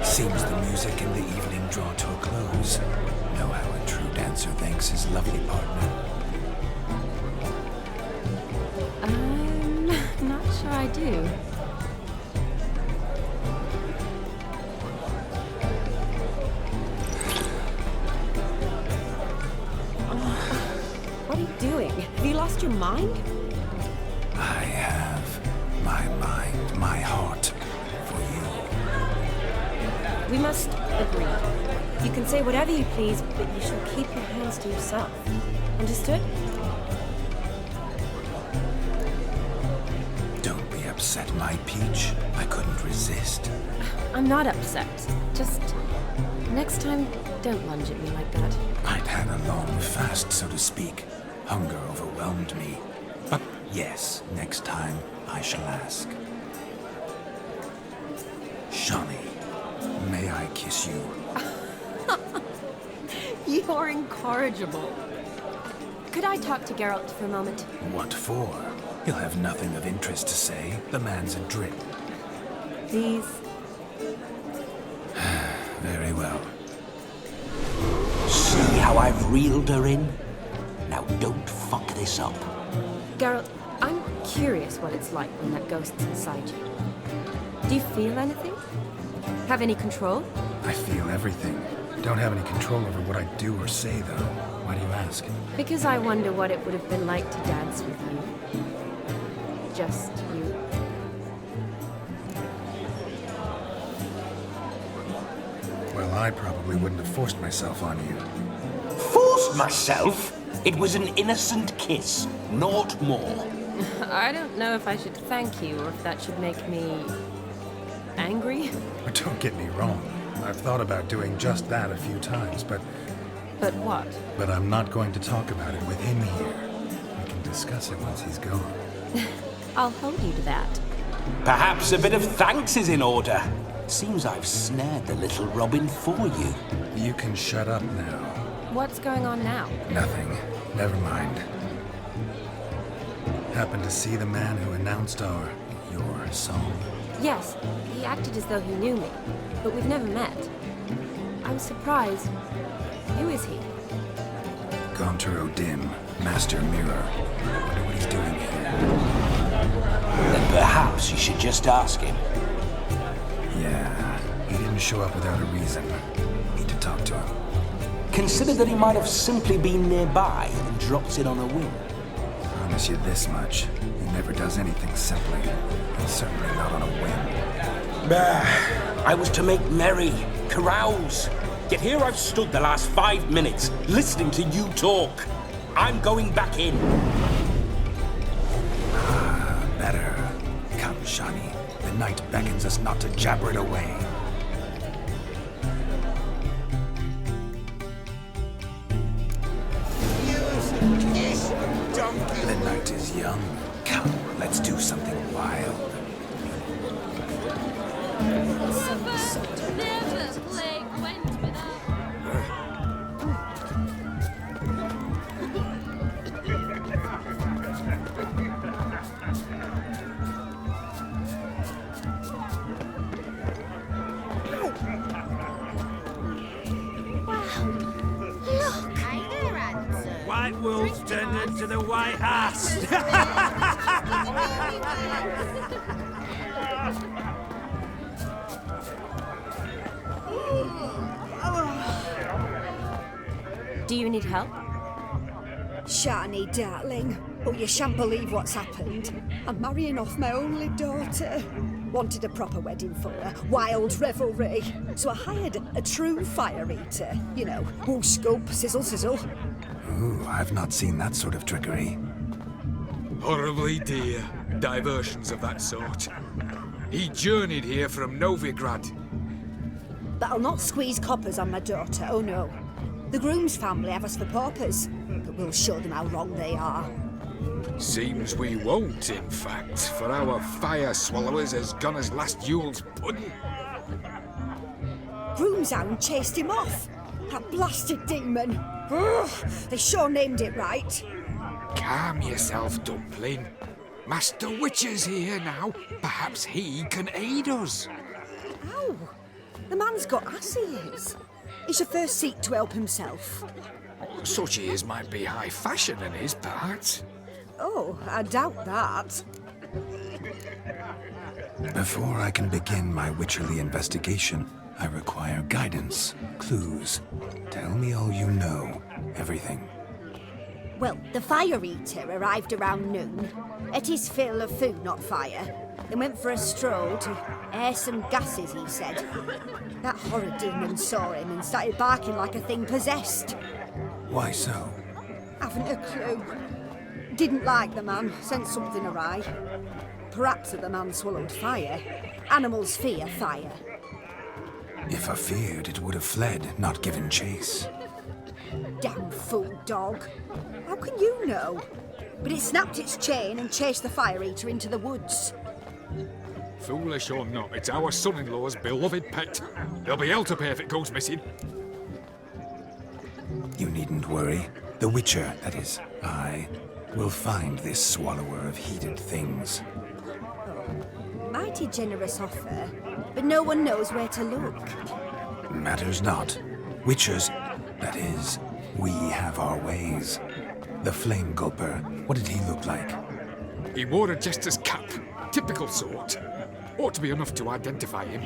Seems the music and the evening draw to a close. Know how a true dancer thanks his lovely partner. I'm not sure I do. What are you doing? Have you lost your mind? I have my mind, my heart for you. We must agree. You can say whatever you please, but you shall keep your hands to yourself. Understood? Don't be upset, my peach. I couldn't resist. I'm not upset. Just next time, don't lunge at me like that. I'd had a long fast, so to speak. Hunger overwhelmed me. But yes, next time I shall ask. Shawnee, may I kiss you? You're incorrigible. Could I talk to Geralt for a moment? What for? He'll have nothing of interest to say. The man's adrift. Please. Very well. See how I've reeled her in? Now don't fuck this up. Geralt, I'm curious what it's like when that ghost's inside you. Do you feel anything? Have any control? I feel everything. Don't have any control over what I do or say, though. Why do you ask? Because I wonder what it would have been like to dance with you. Just you. Well, I probably wouldn't have forced myself on you. Forced myself? It was an innocent kiss, naught more. I don't know if I should thank you or if that should make me angry. Don't get me wrong. I've thought about doing just that a few times, but... But what? But I'm not going to talk about it with him here. We can discuss it once he's gone. I'll hold you to that. Perhaps a bit of thanks is in order. Seems I've snared the little Robin for you. You can shut up now. What's going on now? Nothing. Never mind. Happened to see the man who announced your song? Yes, he acted as though he knew me, but we've never met. I was surprised. Who is he? Gaunter O'Dim, Master Mirror. Wonder what he's doing here. Then perhaps you should just ask him. Yeah, he didn't show up without a reason. Need to talk to him. Consider that he might have simply been nearby and dropped in on a whim. Promise you this much. He never does anything simply. And certainly not on a whim. I was to make merry, carouse. Yet here I've stood the last 5 minutes, listening to you talk. I'm going back in. Better. Come, Shawnee. The night beckons us not to jabber it away. The night is young. Come, let's do something wild. White wolves turned into the white ass. Do you need help? Shawnee, darling. Oh, you shan't believe what's happened. I'm marrying off my only daughter. Wanted a proper wedding for her, wild revelry. So I hired a true fire eater. You know, whoosh scoop, sizzle sizzle. Ooh, I've not seen that sort of trickery. Horribly dear diversions of that sort. He journeyed here from Novigrad. But I'll not squeeze coppers on my daughter, oh no. The groom's family have us for paupers, but we'll show them how wrong they are. Seems we won't, in fact, for our fire swallowers has gone as last Yule's pudding. Groom's hound chased him off. That blasted demon. Ugh, they sure named it right. Calm yourself, Dumpling. Master Witcher's here now. Perhaps he can aid us. Ow! The man's got ass ears. It's your first seat to help himself. Such ears might be high fashion in his part. Oh, I doubt that. Before I can begin my witcherly investigation, I require guidance, clues. Tell me all you know, everything. Well, the fire eater arrived around noon. Ate his fill of food, not fire. Then went for a stroll to air some gases, he said. That horrid demon saw him and started barking like a thing possessed. Why so? Haven't a clue. Didn't like the man, sensed something awry. Perhaps that the man swallowed fire. Animals fear fire. If I feared, it would have fled, not given chase. Damn fool dog. How can you know? But it snapped its chain and chased the fire eater into the woods. Foolish or not, it's our son-in-law's beloved pet. There'll be hell to pay if it goes missing. You needn't worry. The Witcher, that is, I, will find this swallower of heated things. Oh, mighty generous offer, but no one knows where to look. Matters not. Witchers, that is, we have our ways. The Flame Gulper, what did he look like? He wore a jester's cap. Typical sort. Ought to be enough to identify him.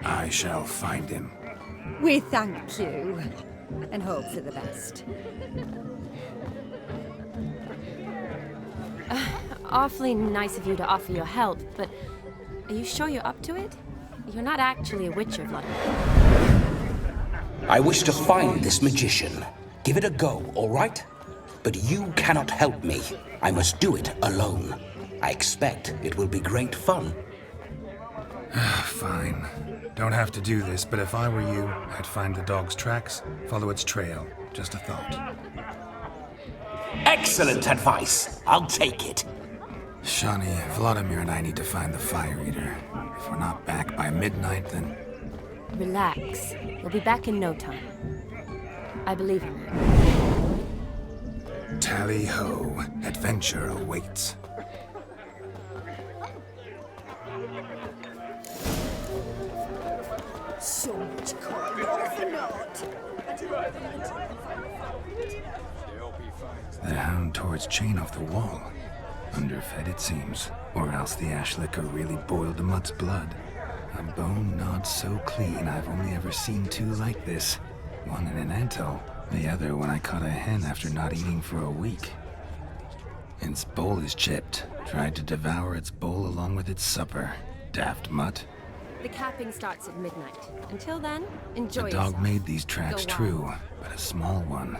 I shall find him. We thank you, and hope for the best. Awfully nice of you to offer your help, but are you sure you're up to it? You're not actually a witcher, Vladimir. I wish to find this magician. Give it a go, all right? But you cannot help me. I must do it alone. I expect it will be great fun. Fine. Don't have to do this, but if I were you, I'd find the dog's tracks, follow its trail. Just a thought. Excellent advice. I'll take it. Shani, Vladimir and I need to find the fire eater. If we're not back by midnight, then... Relax. We'll be back in no time. I believe in you. Tally-ho. Adventure awaits. So much coin, all for naught. The hound tore its chain off the wall. Underfed, it seems. Or else the ash liquor really boiled the mutt's blood. A bone not so clean I've only ever seen two like this. One in an atoll, the other when I caught a hen after not eating for a week. Its bowl is chipped. Tried to devour its bowl along with its supper. Daft mutt. The capping starts at midnight. Until then, enjoy The yourself. dog made these tracks Go true, but a small one.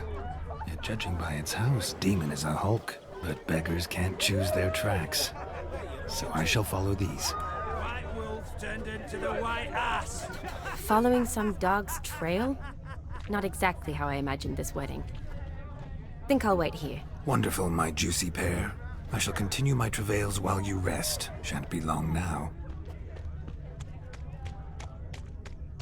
Yet judging by its house, Demon is a hulk. But beggars can't choose their tracks. So I shall follow these. White wolf turned into the white ass. Following some dog's trail? Not exactly how I imagined this wedding. Think I'll wait here. Wonderful, my juicy pair. I shall continue my travails while you rest. Shan't be long now.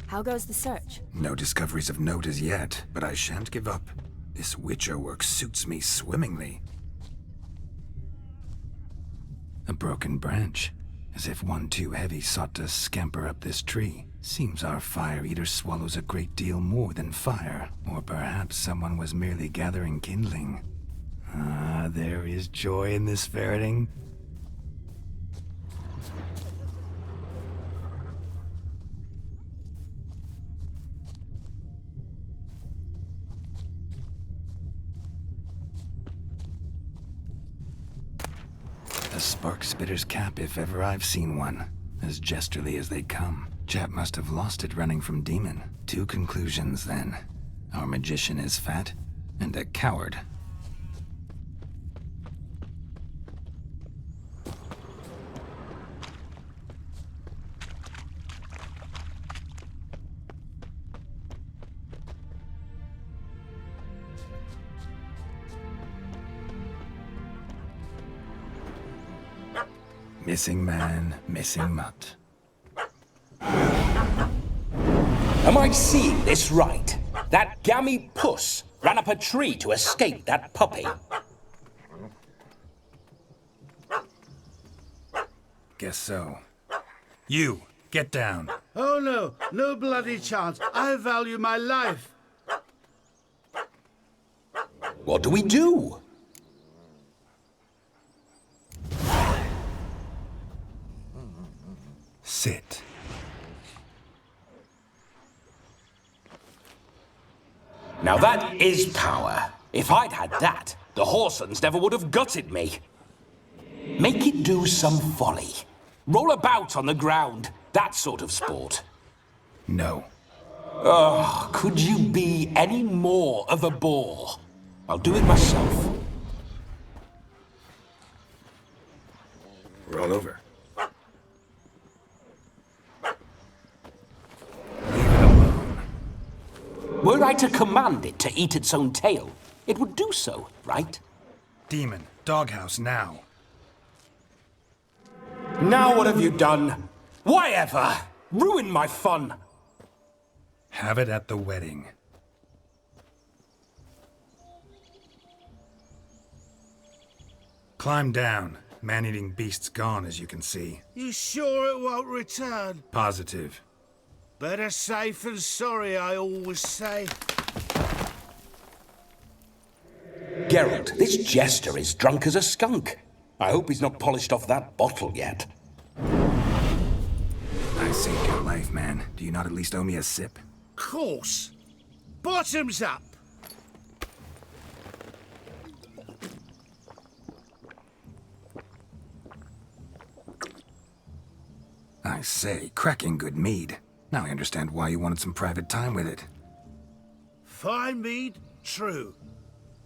How goes the search? No discoveries of note as yet, but I shan't give up. This Witcher work suits me swimmingly. A broken branch, as if one too heavy sought to scamper up this tree. Seems our fire eater swallows a great deal more than fire, or perhaps someone was merely gathering kindling. Ah, there is joy in this ferreting. A spark spitter's cap if ever I've seen one. As jesterly as they come. Chap must have lost it running from Demon. 2 conclusions, then. Our magician is fat, and a coward. Missing man, missing mutt. Am I seeing this right? That gammy puss ran up a tree to escape that puppy. Guess so. You, get down. Oh no, no bloody chance. I value my life. What do we do? Sit. Now that is power. If I'd had that, the Horsons never would have gutted me. Make it do some folly. Roll about on the ground. That sort of sport. No. Oh, could you be any more of a bore? I'll do it myself. Roll over. Were I to command it to eat its own tail, it would do so, right? Demon, doghouse now. Now what have you done? Why ever? Ruin my fun. Have it at the wedding. Climb down. Man-eating beast's gone, as you can see. You sure it won't return? Positive. Better safe than sorry, I always say. Geralt, this jester is drunk as a skunk. I hope he's not polished off that bottle yet. I saved your life, man. Do you not at least owe me a sip? Course. Bottoms up. I say, cracking good mead. Now I understand why you wanted some private time with it. Fine mead, true.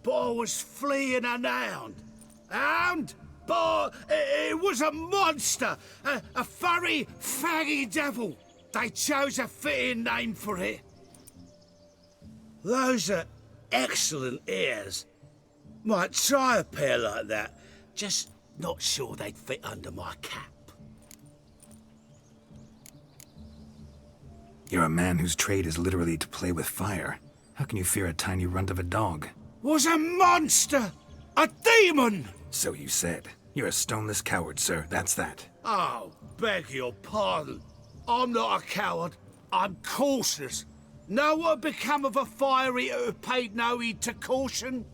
But I was fleeing an hound. Hound? But it was a monster. A furry, faggy devil. They chose a fitting name for it. Those are excellent ears. Might try a pair like that. Just not sure they'd fit under my cap. You're a man whose trade is literally to play with fire. How can you fear a tiny runt of a dog? Was a monster! A demon! So you said. You're a stoneless coward, sir. That's that. Oh, beg your pardon. I'm not a coward. I'm cautious. Know what become of a fire eater who paid no heed to caution?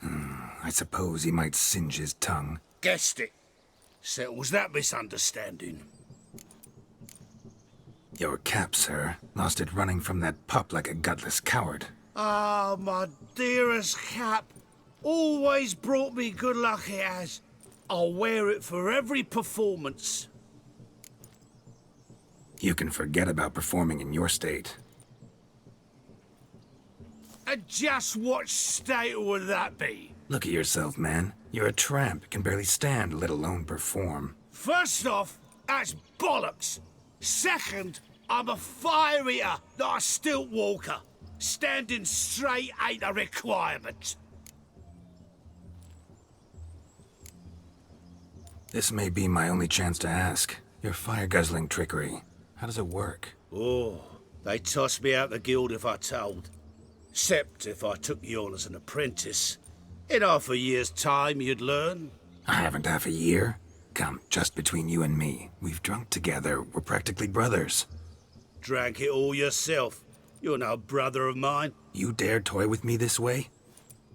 I suppose he might singe his tongue. Guessed it. Settles that misunderstanding. Your cap, sir. Lost it running from that pup like a gutless coward. Ah, my dearest cap. Always brought me good luck it has. I'll wear it for every performance. You can forget about performing in your state. And just what state would that be? Look at yourself, man. You're a tramp, can barely stand, let alone perform. First off, that's bollocks. Second, I'm a fire eater, not a stilt walker. Standing straight ain't a requirement. This may be my only chance to ask. Your fire-guzzling trickery. How does it work? Oh, they'd toss me out the guild if I told. Except if I took you on as an apprentice. In half a year's time, you'd learn. I haven't half a year. Come, just between you and me. We've drunk together. We're practically brothers. Drank it all yourself. You're no brother of mine. You dare toy with me this way?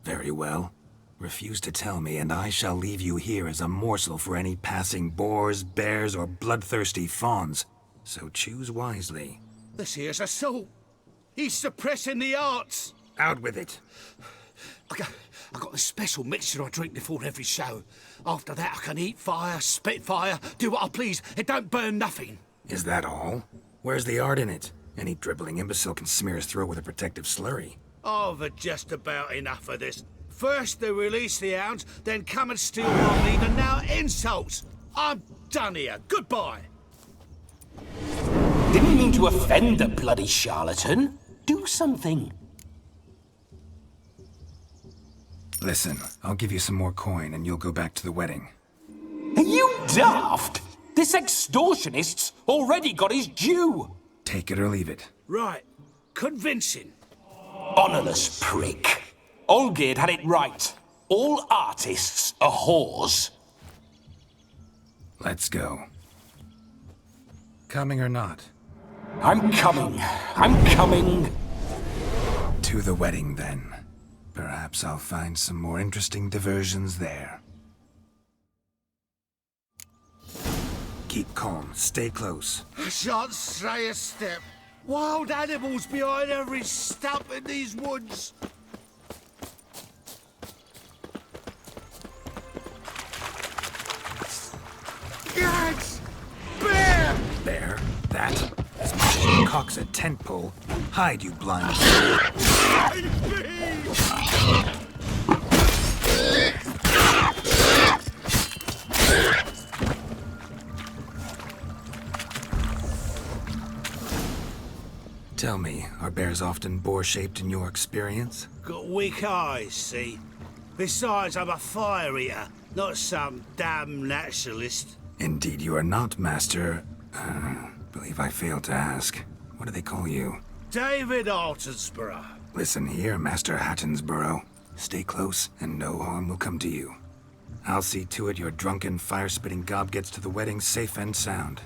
Very well. Refuse to tell me, and I shall leave you here as a morsel for any passing boars, bears, or bloodthirsty fawns. So choose wisely. This here's assault. He's suppressing the arts. Out with it. I got a special mixture I drink before every show. After that, I can eat fire, spit fire, do what I please. It don't burn nothing. Is that all? Where's the art in it? Any dribbling imbecile can smear his throat with a protective slurry. I've had just about enough of this. First they release the hounds, then come and steal my meat, and now insults. I'm done here. Goodbye. Didn't mean to offend the bloody charlatan. Do something. Listen, I'll give you some more coin and you'll go back to the wedding. Are you daft? This extortionist's already got his due. Take it or leave it. Right. Convincing. Honourless prick. Olgerd had it right. All artists are whores. Let's go. Coming or not? I'm coming. I'm coming. To the wedding, then. Perhaps I'll find some more interesting diversions there. Keep calm. Stay close. I shan't stray a step. Wild animals behind every stump in these woods. Yes! Bear! Bear? That? As much as your cock's a tent pole. Hide, you blind Tell me, are bears often boar-shaped in your experience? Got weak eyes, see? Besides, I'm a fire eater, not some damn naturalist. Indeed you are not, Master... believe I failed to ask. What do they call you? David Altonsborough. Listen here, Master Hattonsborough. Stay close, and no harm will come to you. I'll see to it your drunken, fire-spitting gob gets to the wedding safe and sound.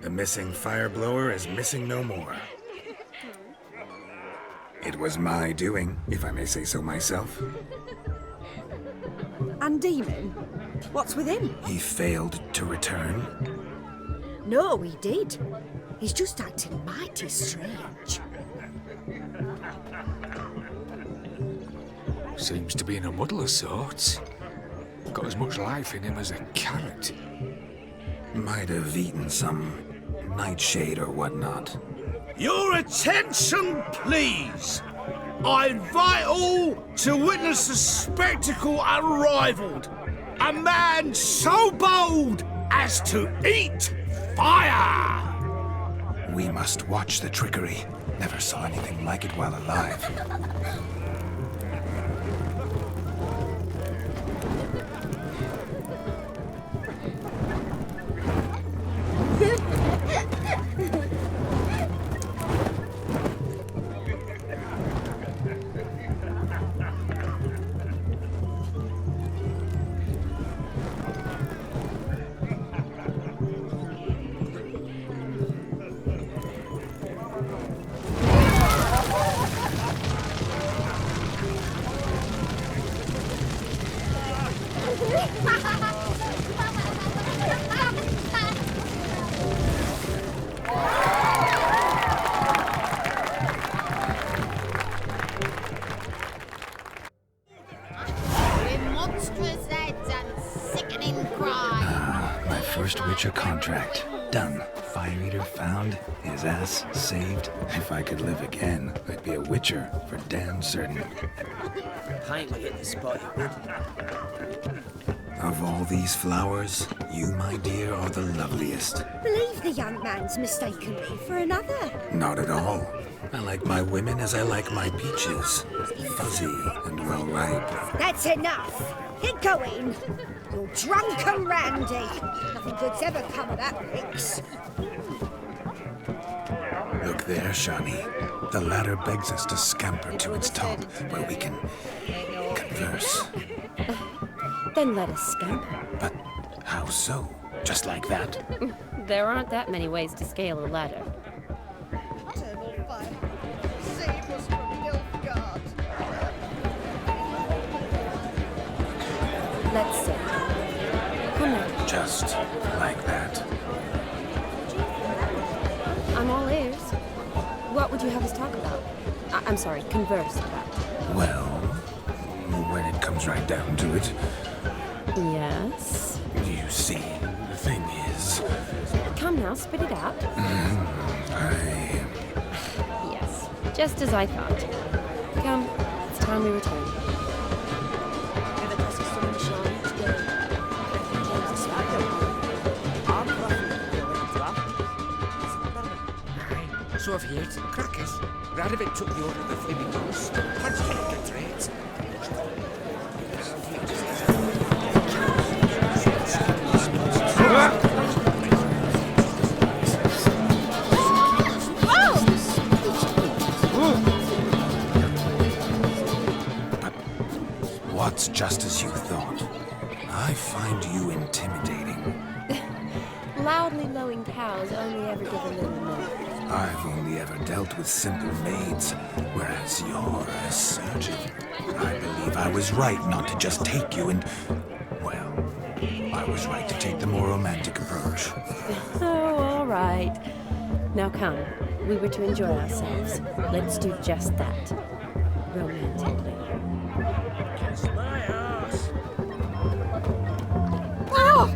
The missing fire blower is missing no more. It was my doing, if I may say so myself. And Demon? What's with him? He failed to return. No, he did. He's just acting mighty strange. Seems to be in a muddle of sorts. Got as much life in him as a carrot. Might have eaten some nightshade or whatnot. Your attention, please. I invite all to witness a spectacle unrivaled. A man so bold as to eat fire! We must watch the trickery. Never saw anything like it while alive. Witcher contract. Done. Fire Eater found. His ass saved. If I could live again, I'd be a Witcher for damn certain. Pint will hit the spot, you would. Of all these flowers, you, my dear, are the loveliest. Believe the young man's mistaken me for another. Not at all. I like my women as I like my peaches. Fuzzy and well ripe. That's enough. Get going. You're drunken randy. Nothing good's ever come of that, Rix. Look there, Shani. The ladder begs us to scamper to its top, where we can converse. Then let us scamper. But how so? Just like that? There aren't that many ways to scale a ladder. Let's sit. Come now. Just like that. I'm all ears. What would you have us talk about? I'm sorry, converse about. Well, when it comes right down to it, Yes? you see, the thing is... Come now, spit it out. Yes, just as I thought. Come, it's time we return. So I've heard, crackers. Radovid took the order of the flaming ghost. Punch the trades. What's just as you thought? I find you intimidating. Loudly lowing cows only ever give a little milk. I've only ever dealt with simple maids, whereas you're assertive. I believe I was right not to just take you and... Well, I was right to take the more romantic approach. Oh, all right. Now come, we were to enjoy ourselves. Let's do just that. Romantically. Kiss my ass. Oh!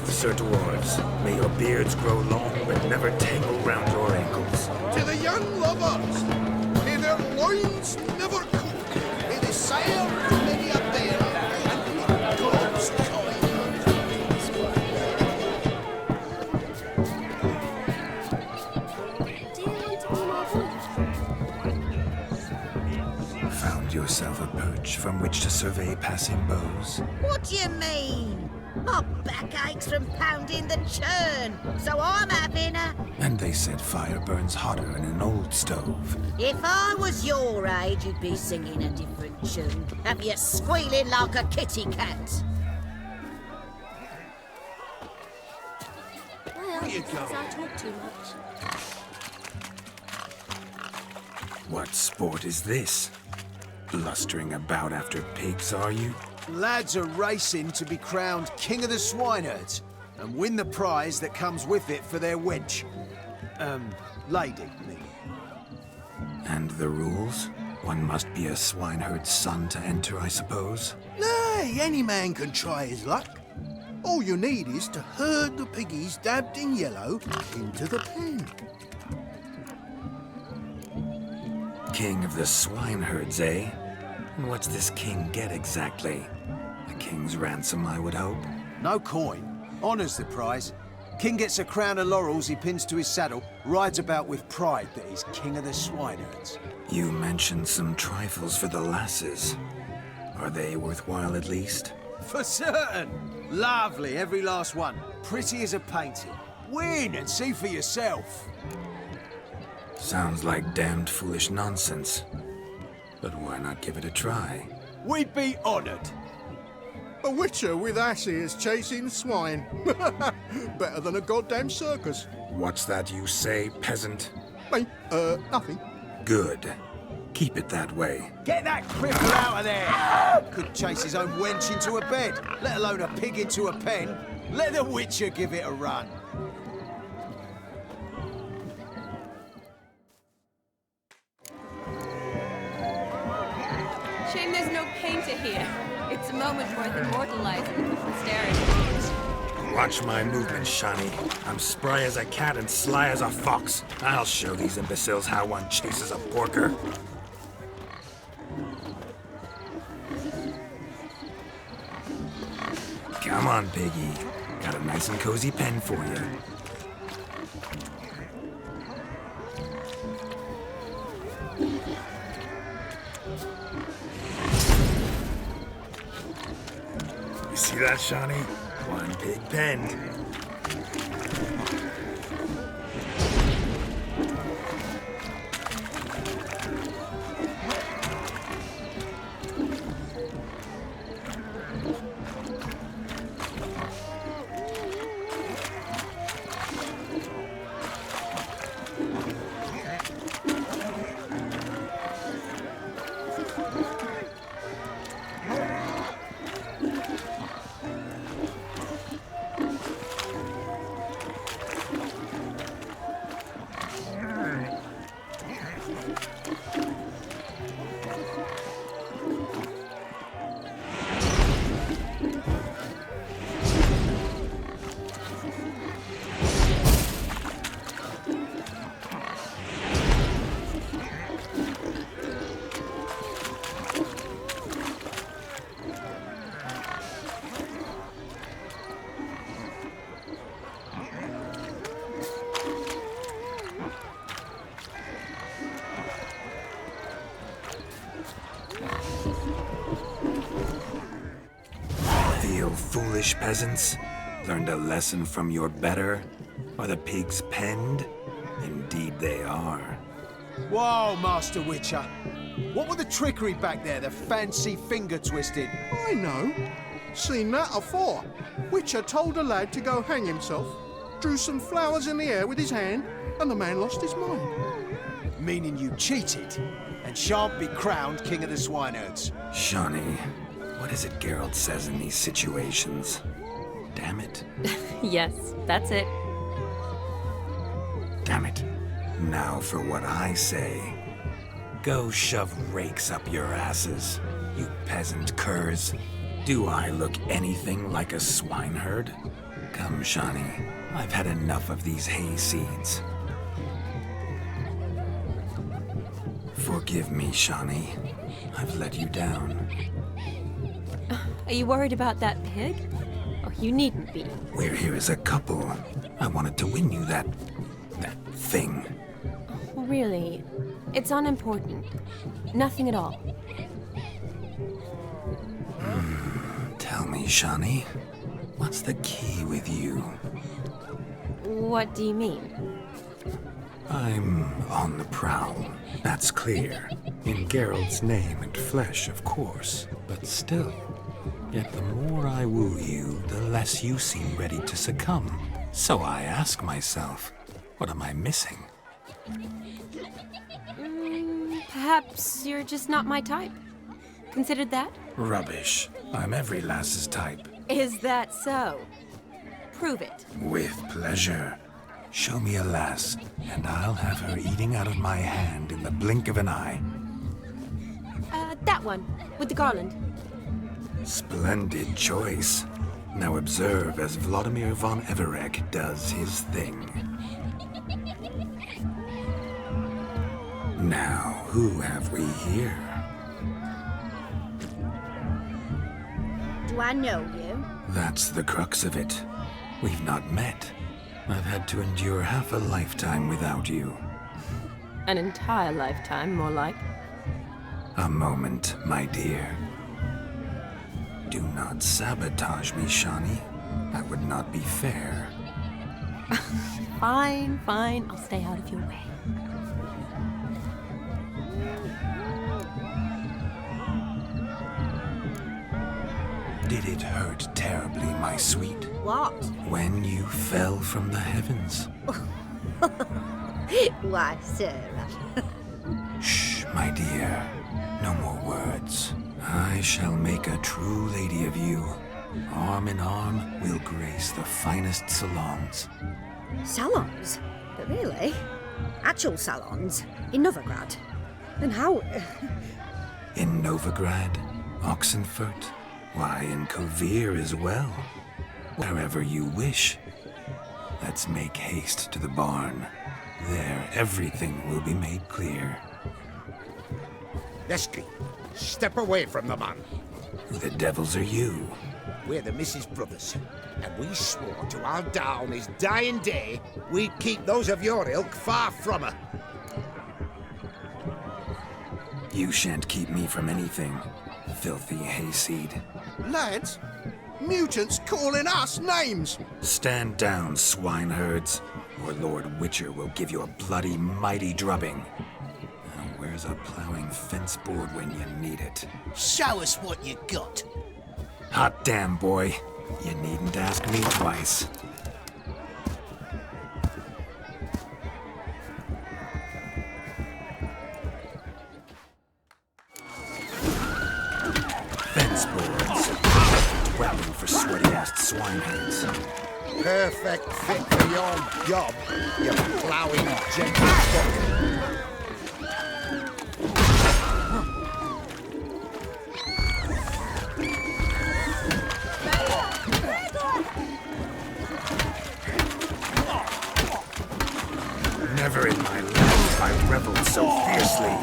Sir Dwarves, may your beards grow long but never tangle round your ankles. To the young lovers, may their loins never cook, may they sail many a bear, and meet God's toy. Found yourself a perch from which to survey passing bows? What do you mean? My back aches from pounding the churn, so I'm having a... And they said fire burns hotter in an old stove. If I was your age, you'd be singing a different tune. Have you squealing like a kitty cat? Well, since I talk too much. What sport is this? Blustering about after pigs, are you? Lads are racing to be crowned King of the Swineherds and win the prize that comes with it for their wench. Lady, me. And the rules? One must be a swineherd's son to enter, I suppose? Nay, any man can try his luck. All you need is to herd the piggies dabbed in yellow into the pen. King of the swineherds, eh? And what's this king get exactly? A king's ransom, I would hope. No coin. Honours the prize. King gets a crown of laurels he pins to his saddle, rides about with pride that he's king of the swineherds. You mentioned some trifles for the lasses. Are they worthwhile at least? For certain! Lovely, every last one. Pretty as a painting. Win and see for yourself. Sounds like damned foolish nonsense. But why not give it a try? We'd be honoured. A witcher with asses chasing swine. Better than a goddamn circus. What's that you say, peasant? Me? Nothing. Good. Keep it that way. Get that cripple out of there! Could chase his own wench into a bed, let alone a pig into a pen. Let the witcher give it a run. Shame there's no painter here. It's a moment worth immortalizing for posterity. Watch my movements, Shani. I'm spry as a cat and sly as a fox. I'll show these imbeciles how one chases a porker. Come on, piggy. Got a nice and cozy pen for you. You see that, Shani? One big pen. foolish peasants? Learned a lesson from your better? Are the pigs penned? Indeed they are. Whoa, Master Witcher. What were the trickery back there, the fancy finger twisting? I know. Seen that afore. Witcher told a lad to go hang himself, drew some flowers in the air with his hand, and the man lost his mind. Meaning you cheated, and shan't be crowned King of the Swineherds. Shawnee, what is it Geralt says in these situations? Damn it. Yes, that's it. Damn it. Now for what I say. Go shove rakes up your asses, you peasant curs. Do I look anything like a swineherd? Come, Shawnee. I've had enough of these hay seeds. Forgive me, Shawnee. I've let you down. Are you worried about that pig? Oh, you needn't be. We're here as a couple. I wanted to win you that thing. Really? It's unimportant. Nothing at all. Tell me, Shawnee, what's the key with you? What do you mean? I'm on the prowl. That's clear. In Geralt's name and flesh, of course. But still. Yet the more I woo you, the less you seem ready to succumb. So I ask myself, what am I missing? Perhaps you're just not my type. Considered that? Rubbish. I'm every lass's type. Is that so? Prove it. With pleasure. Show me a lass, and I'll have her eating out of my hand in the blink of an eye. That one, with the garland. Splendid choice. Now observe as Vladimir von Everek does his thing. Now, who have we here? Do I know you? That's the crux of it. We've not met. I've had to endure half a lifetime without you. An entire lifetime, more like. A moment, my dear. Do not sabotage me, Shawnee. That would not be fair. Fine, fine. I'll stay out of your way. Did it hurt terribly, my sweet? What? When you fell from the heavens. Why, Sarah? Shh, my dear. No more words. I shall make a true lady of you. Arm in arm, we'll grace the finest salons. Salons? But really? Actual salons? In Novigrad? Then how? In Novigrad, Oxenfurt, why, in Kovir as well. Wherever you wish. Let's make haste to the barn. There, everything will be made clear. Lesky, step away from the man. Who the devils are you? We're the Mrs. Brothers, and we swore to our down his dying day we'd keep those of your ilk far from her. You shan't keep me from anything, filthy hayseed. Lads, mutants calling us names! Stand down, swineherds, or Lord Witcher will give you a bloody mighty drubbing. Now, where's a plowing fence board when you need it? Show us what you got. Hot damn, boy. You needn't ask me twice. Fence boards. Dwelling for sweaty-assed swineheads. Perfect fit for your job, you plowing gentlefuck. Never in my life I reveled so fiercely.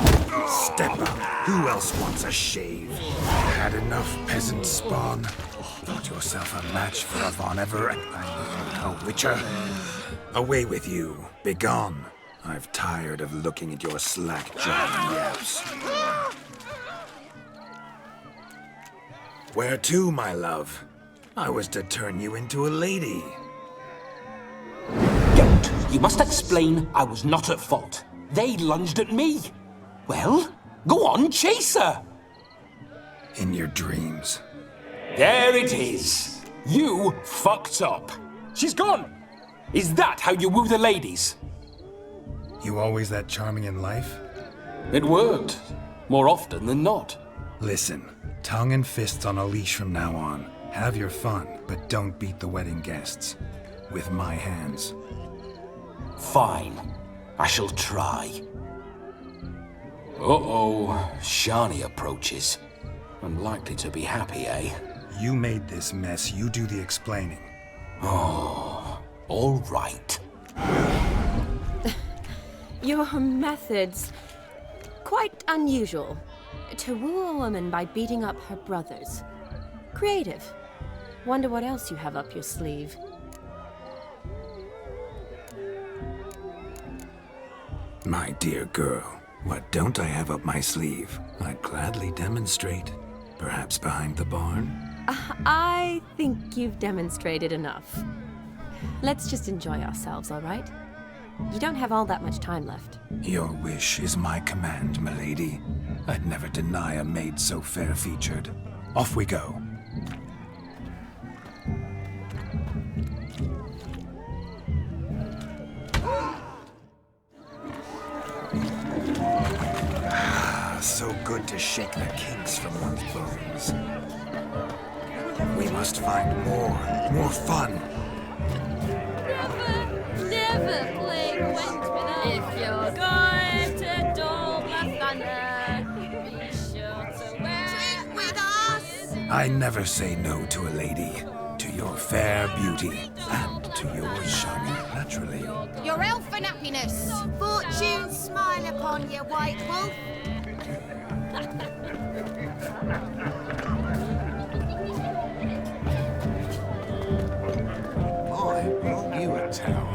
Step up. Who else wants a shave? Had enough, peasant spawn. Thought yourself a match for a Von Everett. A Witcher. Away with you. Begone. I've tired of looking at your slack-jawed yaps. Where to, my love? I was to turn you into a lady. Don't! You must explain I was not at fault. They lunged at me. Well, go on, chase her! In your dreams. There it is. You fucked up. She's gone. Is that how you woo the ladies? You always that charming in life? It worked. More often than not. Listen, tongue and fists on a leash from now on. Have your fun, but don't beat the wedding guests. With my hands. Fine. I shall try. Uh-oh. Shani approaches. Unlikely to be happy, eh? You made this mess. You do the explaining. Oh, all right. Your methods... quite unusual. To woo a woman by beating up her brothers. Creative. Wonder what else you have up your sleeve. My dear girl, what don't I have up my sleeve? I'd gladly demonstrate. Perhaps behind the barn? I think you've demonstrated enough. Let's just enjoy ourselves, all right? You don't have all that much time left. Your wish is my command, milady. I'd never deny a maid so fair-featured. Off we go. So good to shake the kinks from one's bones. We must find more fun. Never play Gwent if you're going to Dublin Thunder. Be sure to wear it with us. I never say no to a lady, to your fair beauty, and to yours, Shani, naturally. Your elfin happiness. Fortune smile upon you, White Wolf. Aren't you a tower?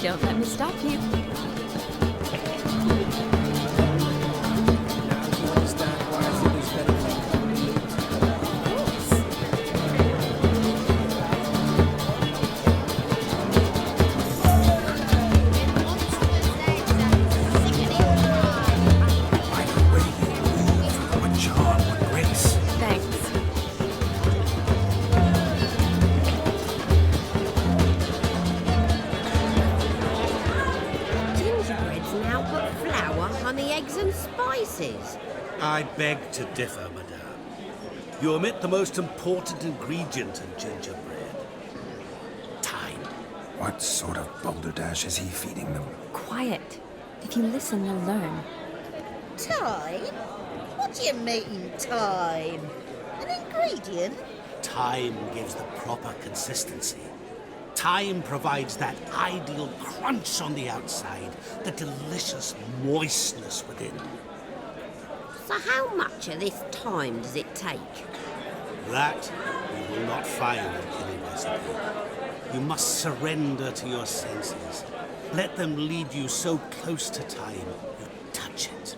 Don't let me stop you. I beg to differ, madame. You omit the most important ingredient in gingerbread. Time. What sort of balderdash is he feeding them? Quiet. If you listen, you'll learn. Time? What do you mean, time? An ingredient? Time gives the proper consistency. Time provides that ideal crunch on the outside, the delicious moistness within. So how much of this time does it take? That you will not find in any recipe. You must surrender to your senses. Let them lead you so close to time, you touch it.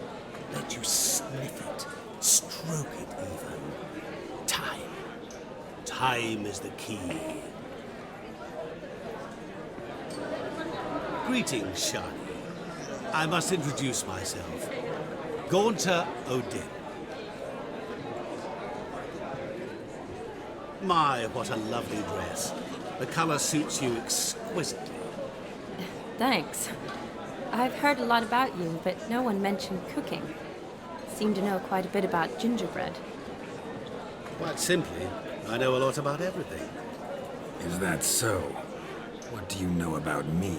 Let you sniff it, stroke it even. Time. Time is the key. Greetings, Shani. I must introduce myself. Gaunter Odin. My, what a lovely dress. The color suits you exquisitely. Thanks. I've heard a lot about you, but no one mentioned cooking. Seem to know quite a bit about gingerbread. Quite simply, I know a lot about everything. Is that so? What do you know about me?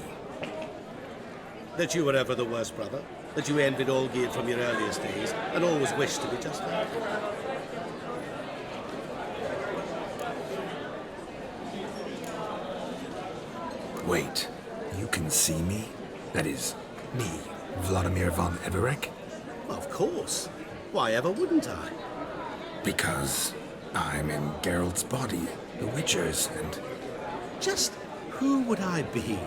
That you were ever the worst brother, that you envied Olgierd from your earliest days and always wished to be just like him. Wait, you can see me? That is, me, Vladimir von Everec? Of course. Why ever wouldn't I? Because I'm in Geralt's body, the Witcher's, and... Just who would I be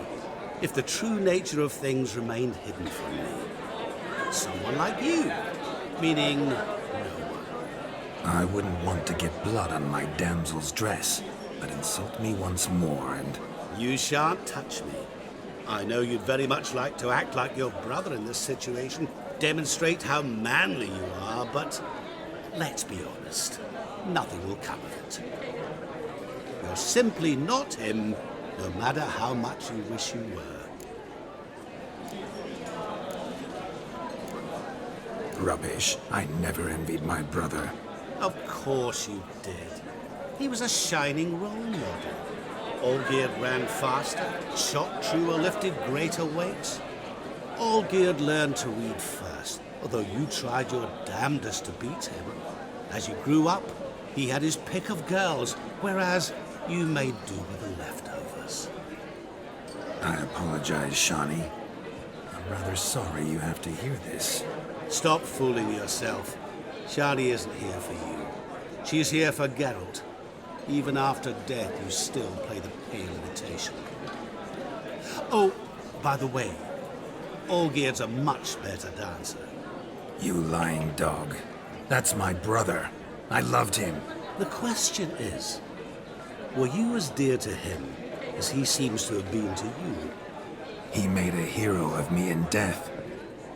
if the true nature of things remained hidden from me? Someone like you, meaning no one. I wouldn't want to get blood on my damsel's dress, but insult me once more and... You shan't touch me. I know you'd very much like to act like your brother in this situation, demonstrate how manly you are, but let's be honest, nothing will come of it. You're simply not him, no matter how much you wish you were. Rubbish. I never envied my brother. Of course you did. He was a shining role model. Olgierd ran faster, shot truer, lifted greater weights. Olgierd learned to read first, although you tried your damnedest to beat him. As you grew up, he had his pick of girls, whereas you made do with the leftovers. I apologize, Shawnee. I'm rather sorry you have to hear this. Stop fooling yourself. Shani isn't here for you. She's here for Geralt. Even after death, you still play the pale imitation. Oh, by the way, Olgierd's a much better dancer. You lying dog. That's my brother. I loved him. The question is, were you as dear to him as he seems to have been to you? He made a hero of me in death.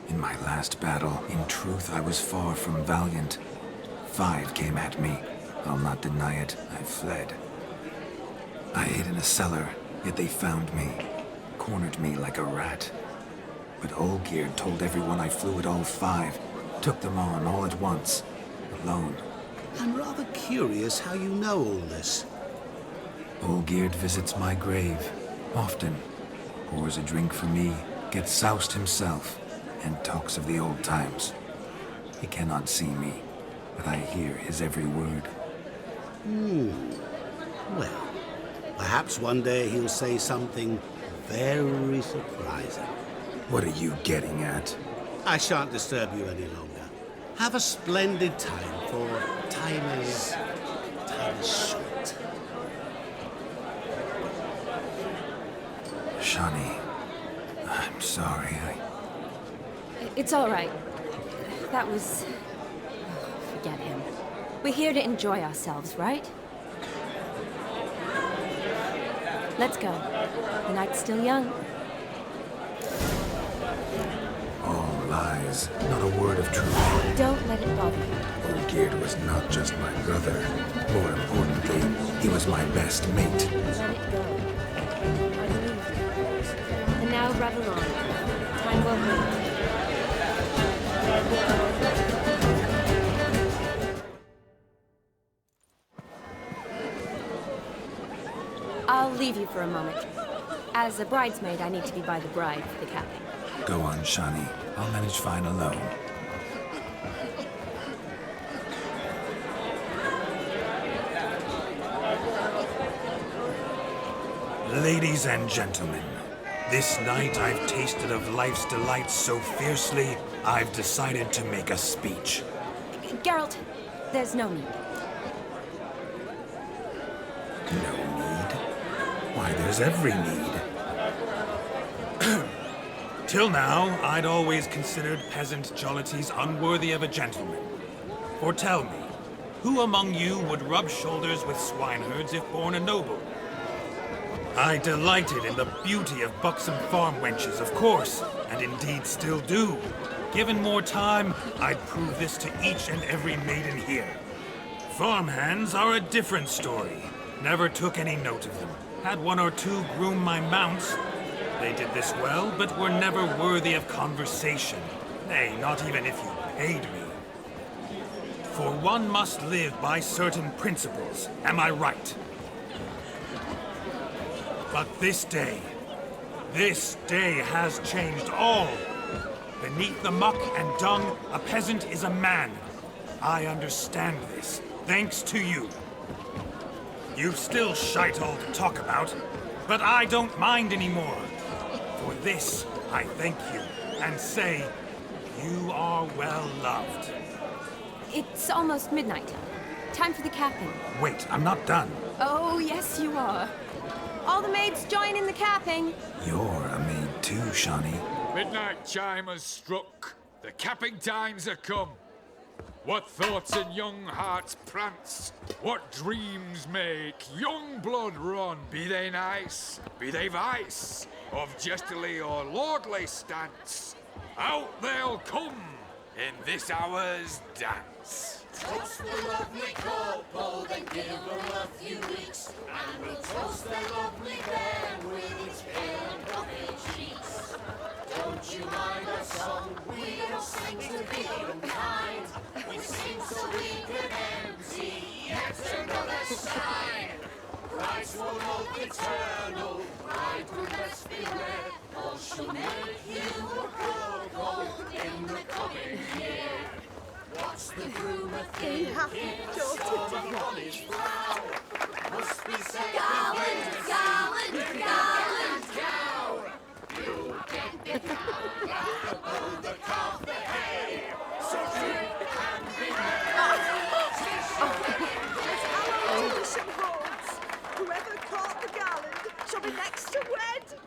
In my last battle, in truth, I was far from valiant. 5 came at me. I'll not deny it, I fled. I hid in a cellar, yet they found me. Cornered me like a rat. But Olgierd told everyone I flew at all 5. Took them on all at once. Alone. I'm rather curious how you know all this. Olgierd visits my grave. Often. Pours a drink for me. Gets soused himself. And talks of the old times. He cannot see me, but I hear his every word. Well, perhaps one day he'll say something very surprising. What are you getting at? I shan't disturb you any longer. Have a splendid time, for time is short. Shawnee, I'm sorry, It's all right. That was... forget him. We're here to enjoy ourselves, right? Let's go. The night's still young. All lies. Not a word of truth. Don't let it bother you. Olgierd was not just my brother. More importantly, he was my best mate. Let it go. I believe you. And now revel on. Time will wait. I'll leave you for a moment. As a bridesmaid, I need to be by the bride for the capping. Go on, Shawnee. I'll manage fine alone. Ladies and gentlemen, this night I've tasted of life's delights so fiercely, I've decided to make a speech. Geralt, there's no need. No need? Why, there's every need. Till now, I'd always considered peasant jollities unworthy of a gentleman. For tell me, who among you would rub shoulders with swineherds if born a noble? I delighted in the beauty of buxom farm wenches, of course, and indeed still do. Given more time, I'd prove this to each and every maiden here. Farmhands are a different story. Never took any note of them. Had 1 or 2 groom my mounts. They did this well, but were never worthy of conversation. Nay, not even if you paid me. For one must live by certain principles, am I right? But this day has changed all. Beneath the muck and dung, a peasant is a man. I understand this, thanks to you. You've still shite all to talk about, but I don't mind anymore. For this, I thank you, and say, you are well loved. It's almost midnight. Time for the capping. Wait, I'm not done. Oh, yes, you are. All the maids join in the capping. You're a maid too, Shawnee. Midnight chime has struck. The capping times are come. What thoughts in young hearts prance? What dreams make young blood run? Be they nice, be they vice, of jestily or lordly stance, out they'll come in this hour's dance. Toast the lovely couple, then give them a few weeks, and we'll toast the lovely band with its pale and puffy cheeks. Don't you mind our song? We don't sing to be unkind. We sing so we can empty yet another side. Christ will love eternal, bride will best beware, or she'll make you a couple in the coming year. What's the groomer thinking? Someone on his brow must be saying, Garland, Garland, Garland, cow. You get the cow, the calf, the hay. So drink and be Our tradition holds. Whoever caught the garland shall be next to wed.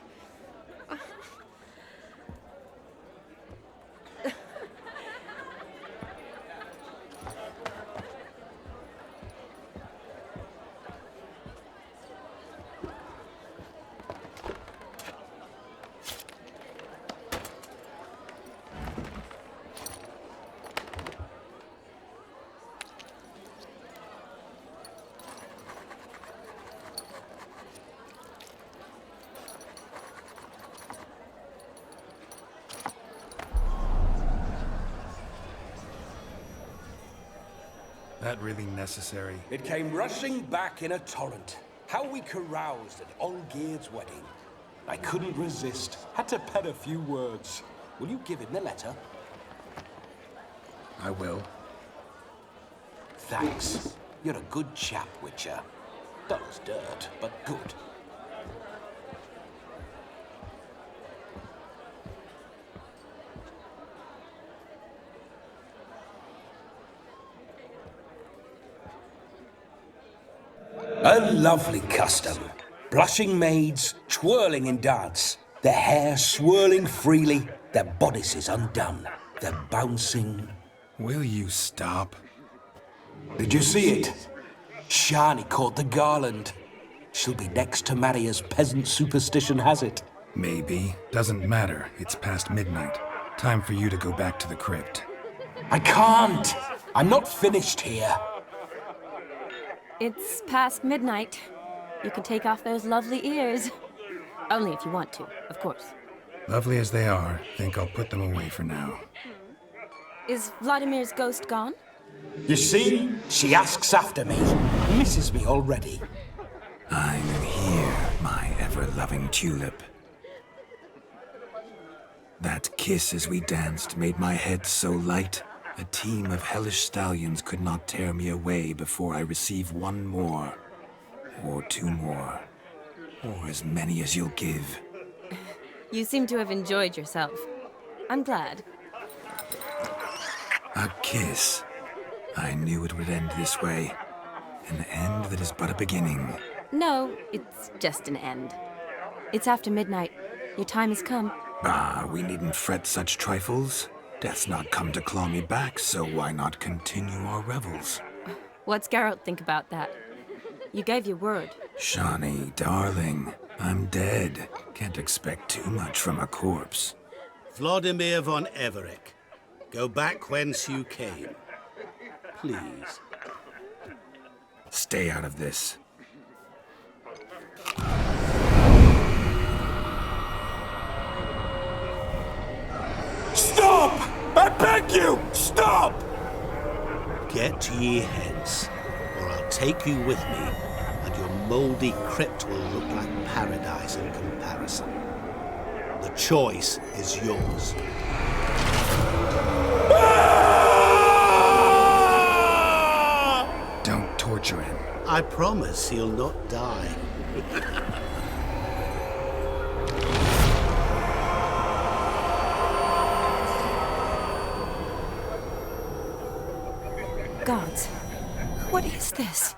That really necessary? It came rushing back in a torrent. How we caroused at Olgierd's wedding. I couldn't resist. Had to pen a few words. Will you give him the letter? I will. Thanks. You're a good chap, Witcher. Dull as dirt, but good. A lovely custom. Blushing maids, twirling in dance, their hair swirling freely, their bodices undone, their bouncing... Will you stop? Did you see it? Shani caught the garland. She'll be next to marry as peasant superstition has it. Maybe. Doesn't matter. It's past midnight. Time for you to go back to the crypt. I can't! I'm not finished here. It's past midnight. You can take off those lovely ears. Only if you want to, of course. Lovely as they are, think I'll put them away for now. Is Vladimir's ghost gone? You see? She asks after me. Misses me already. I'm here, my ever-loving tulip. That kiss as we danced made my head so light. A team of hellish stallions could not tear me away before I receive one more. Or two more. Or as many as you'll give. You seem to have enjoyed yourself. I'm glad. A kiss. I knew it would end this way. An end that is but a beginning. No, it's just an end. It's after midnight. Your time has come. Bah, we needn't fret such trifles. Death's not come to claw me back, so why not continue our revels? What's Geralt think about that? You gave your word. Shawnee, darling, I'm dead. Can't expect too much from a corpse. Vladimir von Everec, go back whence you came. Please. Stay out of this. Stop! I beg you! Stop! Get ye hence, or I'll take you with me, and your mouldy crypt will look like paradise in comparison. The choice is yours. Don't torture him. I promise he'll not die. Gods, what is this?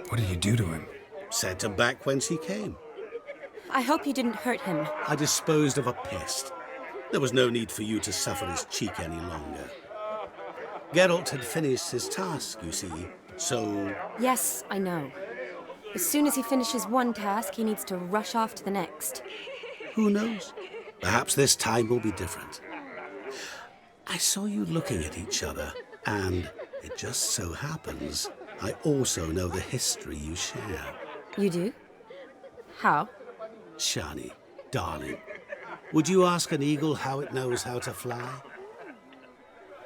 What did you do to him? Sent him back whence he came. I hope you didn't hurt him. I disposed of a pest. There was no need for you to suffer his cheek any longer. Geralt had finished his task, you see, so... Yes, I know. As soon as he finishes one task, he needs to rush off to the next. Who knows? Perhaps this time will be different. I saw you looking at each other, and it just so happens I also know the history you share. You do? How? Shani, darling, would you ask an eagle how it knows how to fly?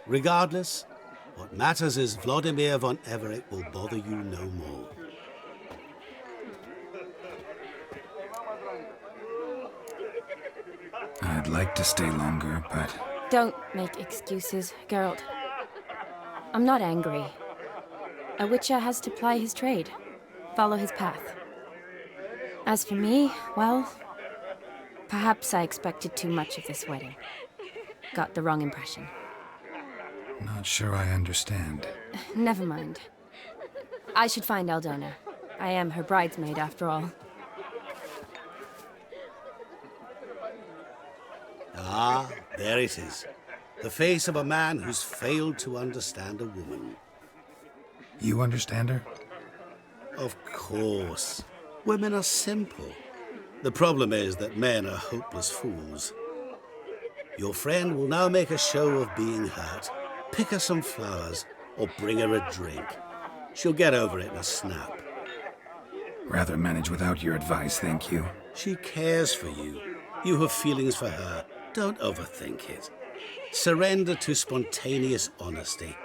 Regardless, what matters is Vladimir von Everett will bother you no more. I'd like to stay longer, but... Don't make excuses, Geralt. I'm not angry. A witcher has to ply his trade, follow his path. As for me, well, perhaps I expected too much of this wedding. Got the wrong impression. Not sure I understand. Never mind. I should find Aldona. I am her bridesmaid, after all. Ah, there it is. The face of a man who's failed to understand a woman. You understand her? Of course. Women are simple. The problem is that men are hopeless fools. Your friend will now make a show of being hurt, pick her some flowers, or bring her a drink. She'll get over it in a snap. Rather manage without your advice, thank you. She cares for you. You have feelings for her. Don't overthink it. Surrender to spontaneous honesty.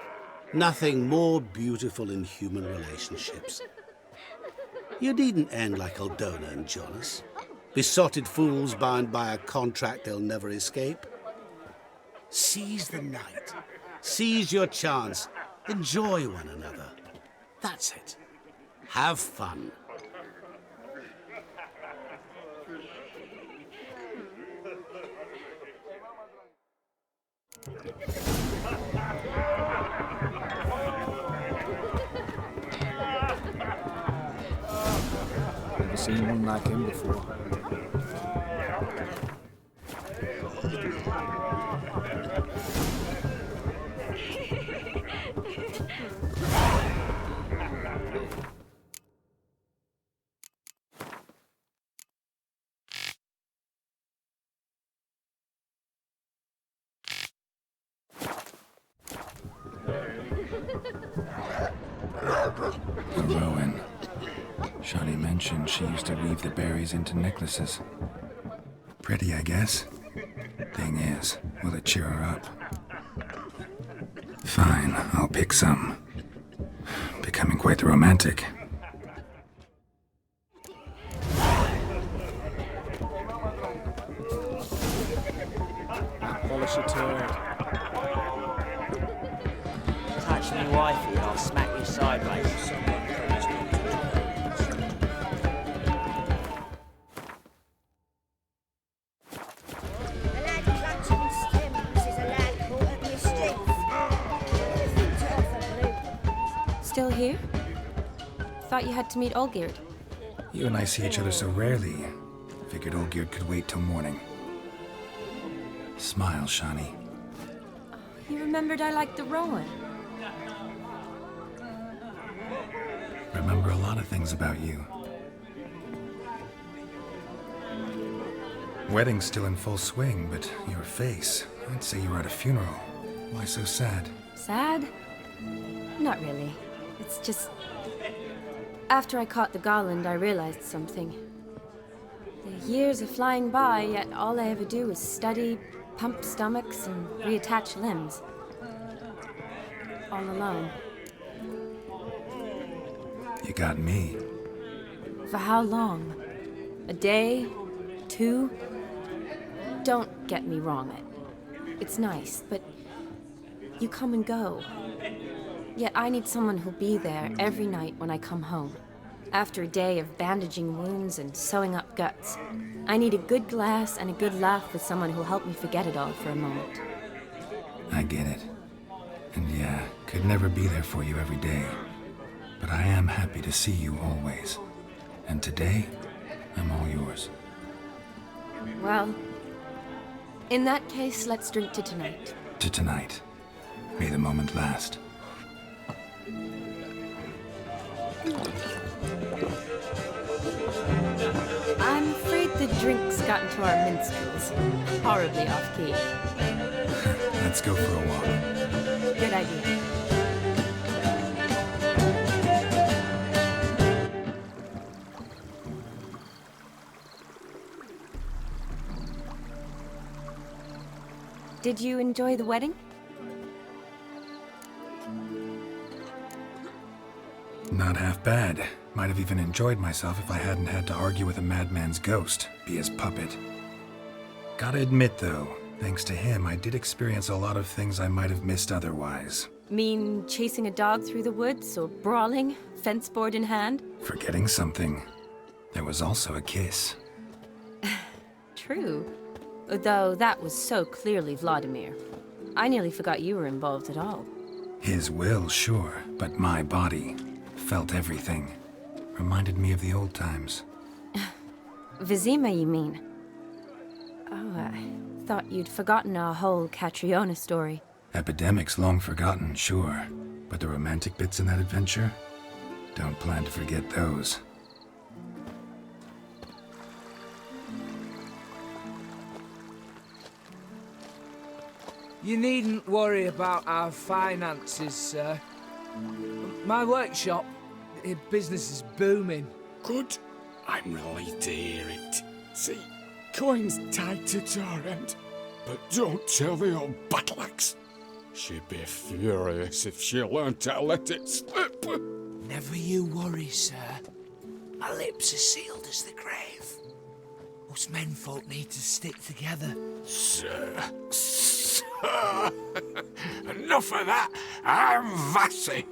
Nothing more beautiful in human relationships. You needn't end like Aldona and Jonas. Besotted fools bound by a contract they'll never escape. Seize the night. Seize your chance. Enjoy one another. That's it. Have fun. Never seen one like him before. Rowan. Shani mentioned she used to weave the berries into necklaces. Pretty, I guess. Thing is, will it cheer her up? Fine, I'll pick some. Becoming quite the romantic. Polish a turd. Touch me wifey and I'll smack you sideways. Still here? Thought you had to meet Olgierd. You and I see each other so rarely. Figured Olgierd could wait till morning. Smile, Shani. You remembered I liked the Rowan. Remember a lot of things about you. Wedding's still in full swing, but your face, I'd say you were at a funeral. Why so sad? Sad? Not really. It's just... After I caught the garland, I realized something. The years are flying by, yet all I ever do is study, pump stomachs, and reattach limbs. All alone. You got me. For how long? A day? 2? Don't get me wrong. It's nice, but you come and go. Yet I need someone who'll be there every night when I come home. After a day of bandaging wounds and sewing up guts, I need a good glass and a good laugh with someone who'll help me forget it all for a moment. I get it. And yeah, could never be there for you every day. But I am happy to see you always. And today, I'm all yours. Well, in that case, let's drink to tonight. To tonight. May the moment last. I'm afraid the drinks got into our minstrels. Horribly off-key. Let's go for a walk. Good idea. Did you enjoy the wedding? Not half bad. Might have even enjoyed myself if I hadn't had to argue with a madman's ghost, be his puppet. Gotta admit, though, thanks to him, I did experience a lot of things I might have missed otherwise. Mean chasing a dog through the woods, or brawling, fence board in hand? Forgetting something. There was also a kiss. True. Though that was so clearly Vladimir. I nearly forgot you were involved at all. His will, sure, but my body felt everything. Reminded me of the old times. Vizima, you mean? Oh, I thought you'd forgotten our whole Catriona story. Epidemics long forgotten, sure. But the romantic bits in that adventure? Don't plan to forget those. You needn't worry about our finances, sir. My workshop, business is booming. Good. I'm relieved to hear it. See, coin's tight at our end. But don't tell the old battleaxe. She'd be furious if she learned to let it slip. Never you worry, sir. My lips are sealed as the grave. Us menfolk need to stick together. Sir. Enough of that. I'm Vassy.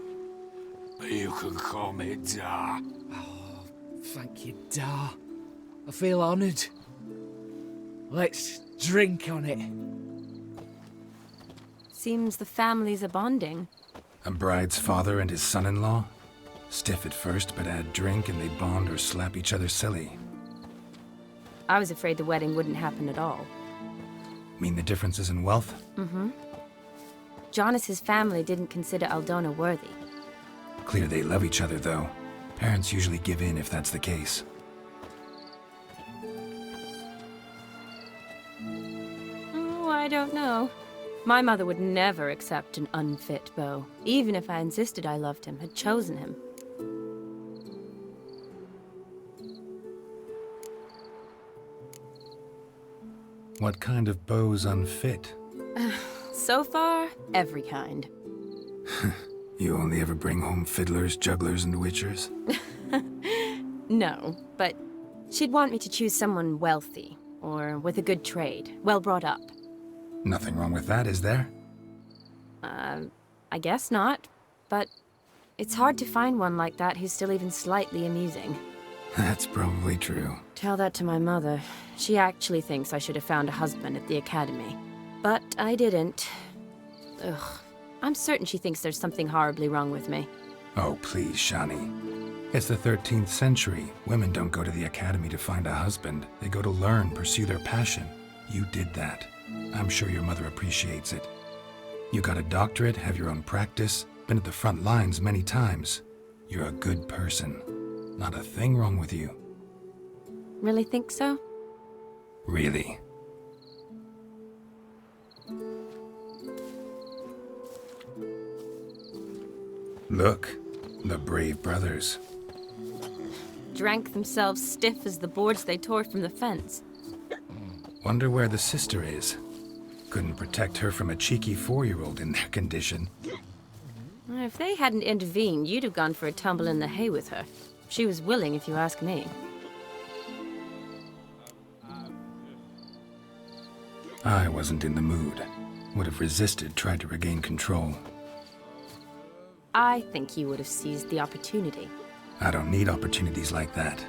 You can call me Dar. Oh, thank you, Dar. I feel honoured. Let's drink on it. Seems the families are bonding. A bride's father and his son-in-law? Stiff at first, but add drink and they bond or slap each other silly. I was afraid the wedding wouldn't happen at all. Mean the differences in wealth? Mm-hmm. Jonas's family didn't consider Aldona worthy. Clear they love each other, though. Parents usually give in if that's the case. Oh, I don't know. My mother would never accept an unfit beau, even if I insisted I loved him, had chosen him. What kind of beau's unfit? So far, every kind. You only ever bring home fiddlers, jugglers, and witchers? No, but she'd want me to choose someone wealthy, or with a good trade, well brought up. Nothing wrong with that, is there? I guess not, but it's hard to find one like that who's still even slightly amusing. That's probably true. Tell that to my mother. She actually thinks I should have found a husband at the academy. But I didn't. Ugh. I'm certain she thinks there's something horribly wrong with me. Oh, please, Shani. It's the 13th century. Women don't go to the academy to find a husband. They go to learn, pursue their passion. You did that. I'm sure your mother appreciates it. You got a doctorate, have your own practice, been at the front lines many times. You're a good person. Not a thing wrong with you. Really think so? Really. Look, the brave brothers. Drank themselves stiff as the boards they tore from the fence. Wonder where the sister is. Couldn't protect her from a cheeky 4-year-old in their condition. If they hadn't intervened, you'd have gone for a tumble in the hay with her. She was willing, if you ask me. I wasn't in the mood. Would have resisted, tried to regain control. I think you would have seized the opportunity. I don't need opportunities like that.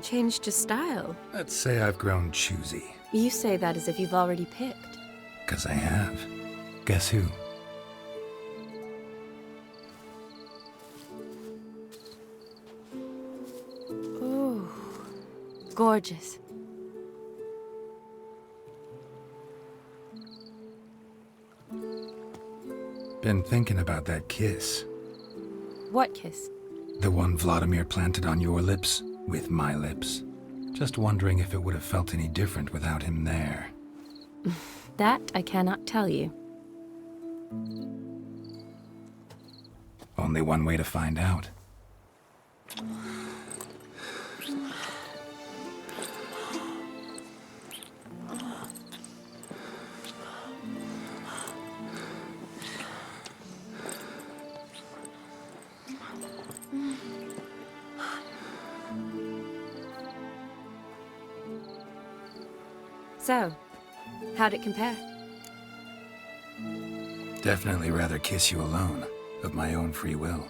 Changed your style. Let's say I've grown choosy. You say that as if you've already picked. 'Cause I have. Guess who? Ooh, gorgeous. Been thinking about that kiss. What kiss? The one Vladimir planted on your lips, with my lips. Just wondering if it would have felt any different without him there. That I cannot tell you. Only one way to find out. So, how'd it compare? Definitely rather kiss you alone, of my own free will.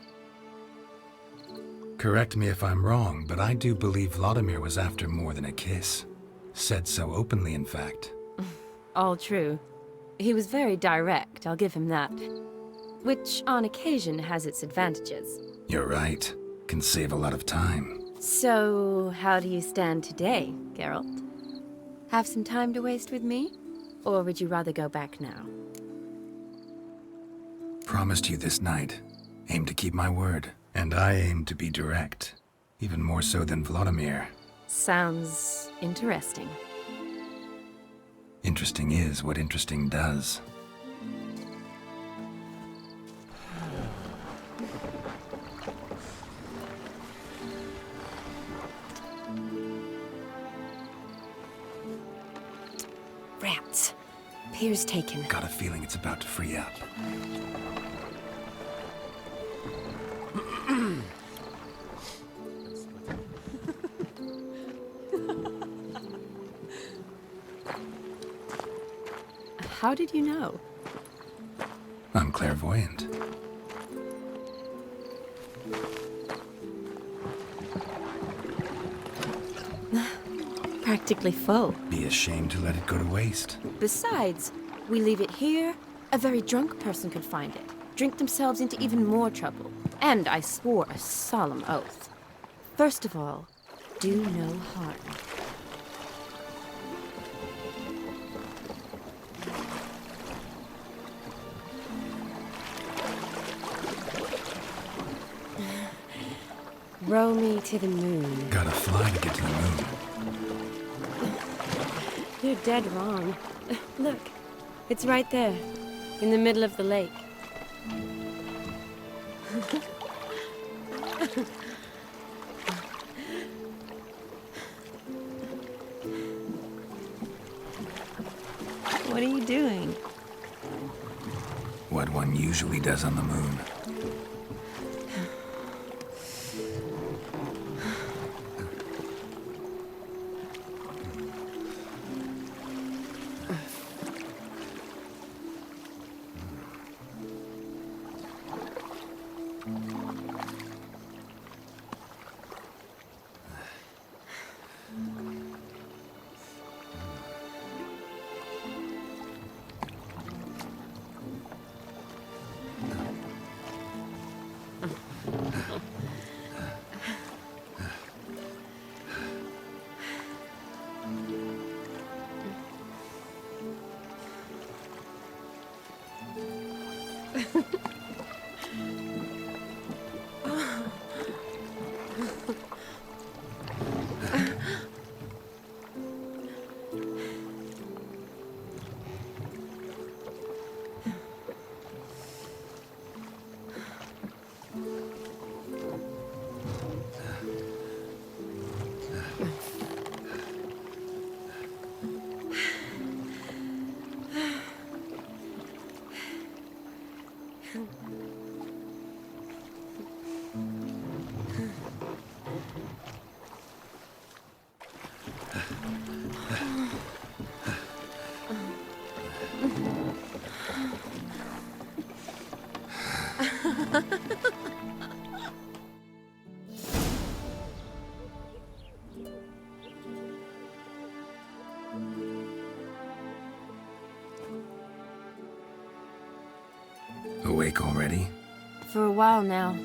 Correct me if I'm wrong, but I do believe Vladimir was after more than a kiss. Said so openly, in fact. All true. He was very direct, I'll give him that. Which, on occasion, has its advantages. You're right. Can save a lot of time. So, how do you stand today, Geralt? Have some time to waste with me? Or would you rather go back now? Promised you this night. Aim to keep my word. And I aim to be direct. Even more so than Vladimir. Sounds interesting. Interesting is what interesting does. Rats. Pier's taken. Got a feeling it's about to free up. How did you know? I'm clairvoyant. Practically full. Be ashamed to let it go to waste. Besides, we leave it here, a very drunk person could find it, drink themselves into even more trouble. And I swore a solemn oath. First of all, do no harm. Row me to the moon. Gotta fly to get to the moon. You're dead wrong. Look, it's right there, in the middle of the lake. What are you doing? What one usually does on the moon. Awake already? For a while now.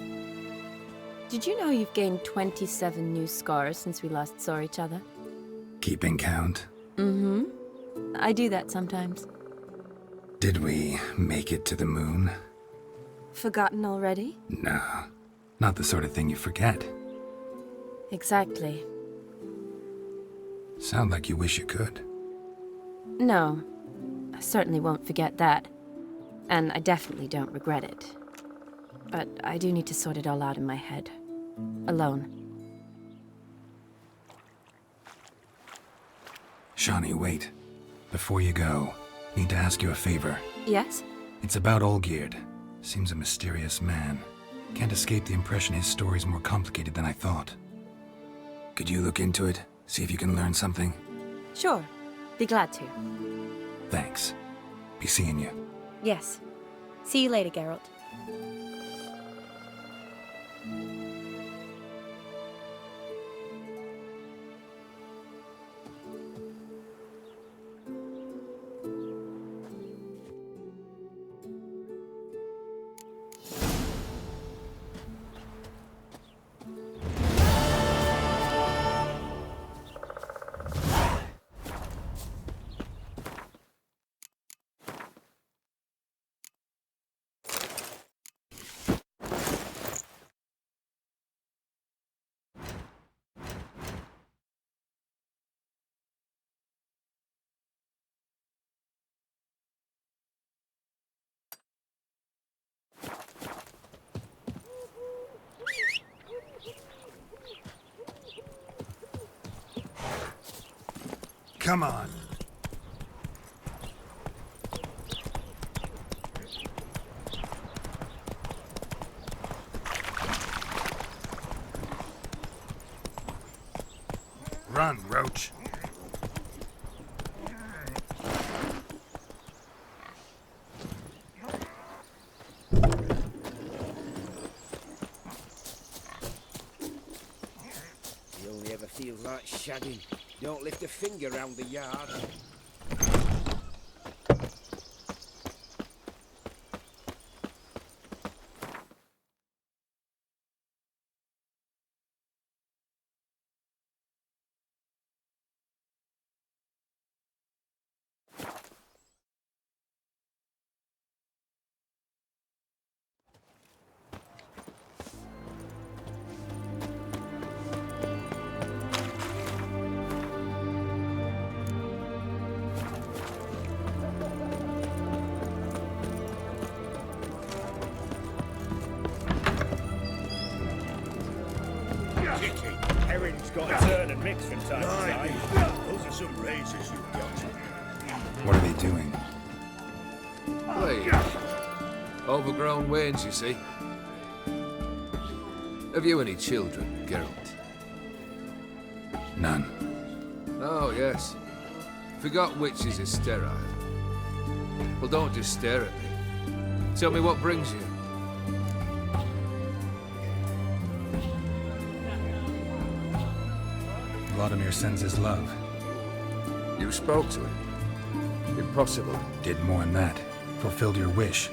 Did you know you've gained 27 new scars since we last saw each other? Keeping count? Mm-hmm. I do that sometimes. Did we make it to the moon? Forgotten already? No, not the sort of thing you forget. Exactly. Sound like you wish you could. No, I certainly won't forget that. And I definitely don't regret it. But I do need to sort it all out in my head. Alone. Shawnee, wait. Before you go, need to ask you a favor. Yes? It's about Olgierd. Seems a mysterious man. Can't escape the impression his story's more complicated than I thought. Could you look into it? See if you can learn something? Sure. Be glad to. Thanks. Be seeing you. Yes. See you later, Geralt. Come on. Run, Roach. He only ever feels like shagging. Don't lift a finger round the yard. Herring's got to turn and mix from time to time. Those are some razors you've got. What are they doing? Wait. Overgrown wains, you see. Have you any children, Geralt? None. Oh, yes. Forgot witches are sterile. Well, don't just stare at me. Tell me what brings you. Vladimir sends his love. You spoke to him? Impossible. Did more than that. Fulfilled your wish.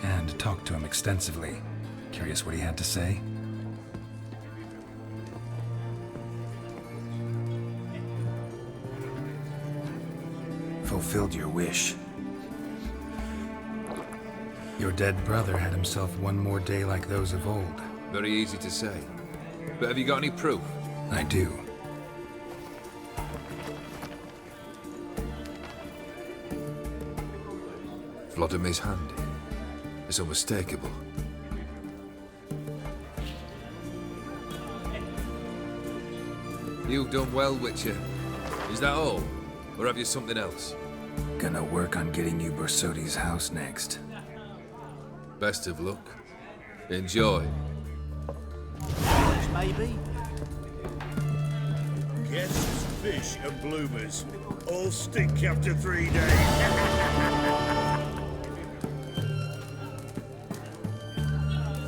And talked to him extensively. Curious what he had to say? Fulfilled your wish. Your dead brother had himself one more day like those of old. Very easy to say. But have you got any proof? I do. Vladimir's hand. It's unmistakable. You've done well, Witcher. Is that all? Or have you something else? Gonna work on getting you Bersodi's house next. Best of luck. Enjoy. Maybe? Guests, fish and bloomers all stink after 3 days.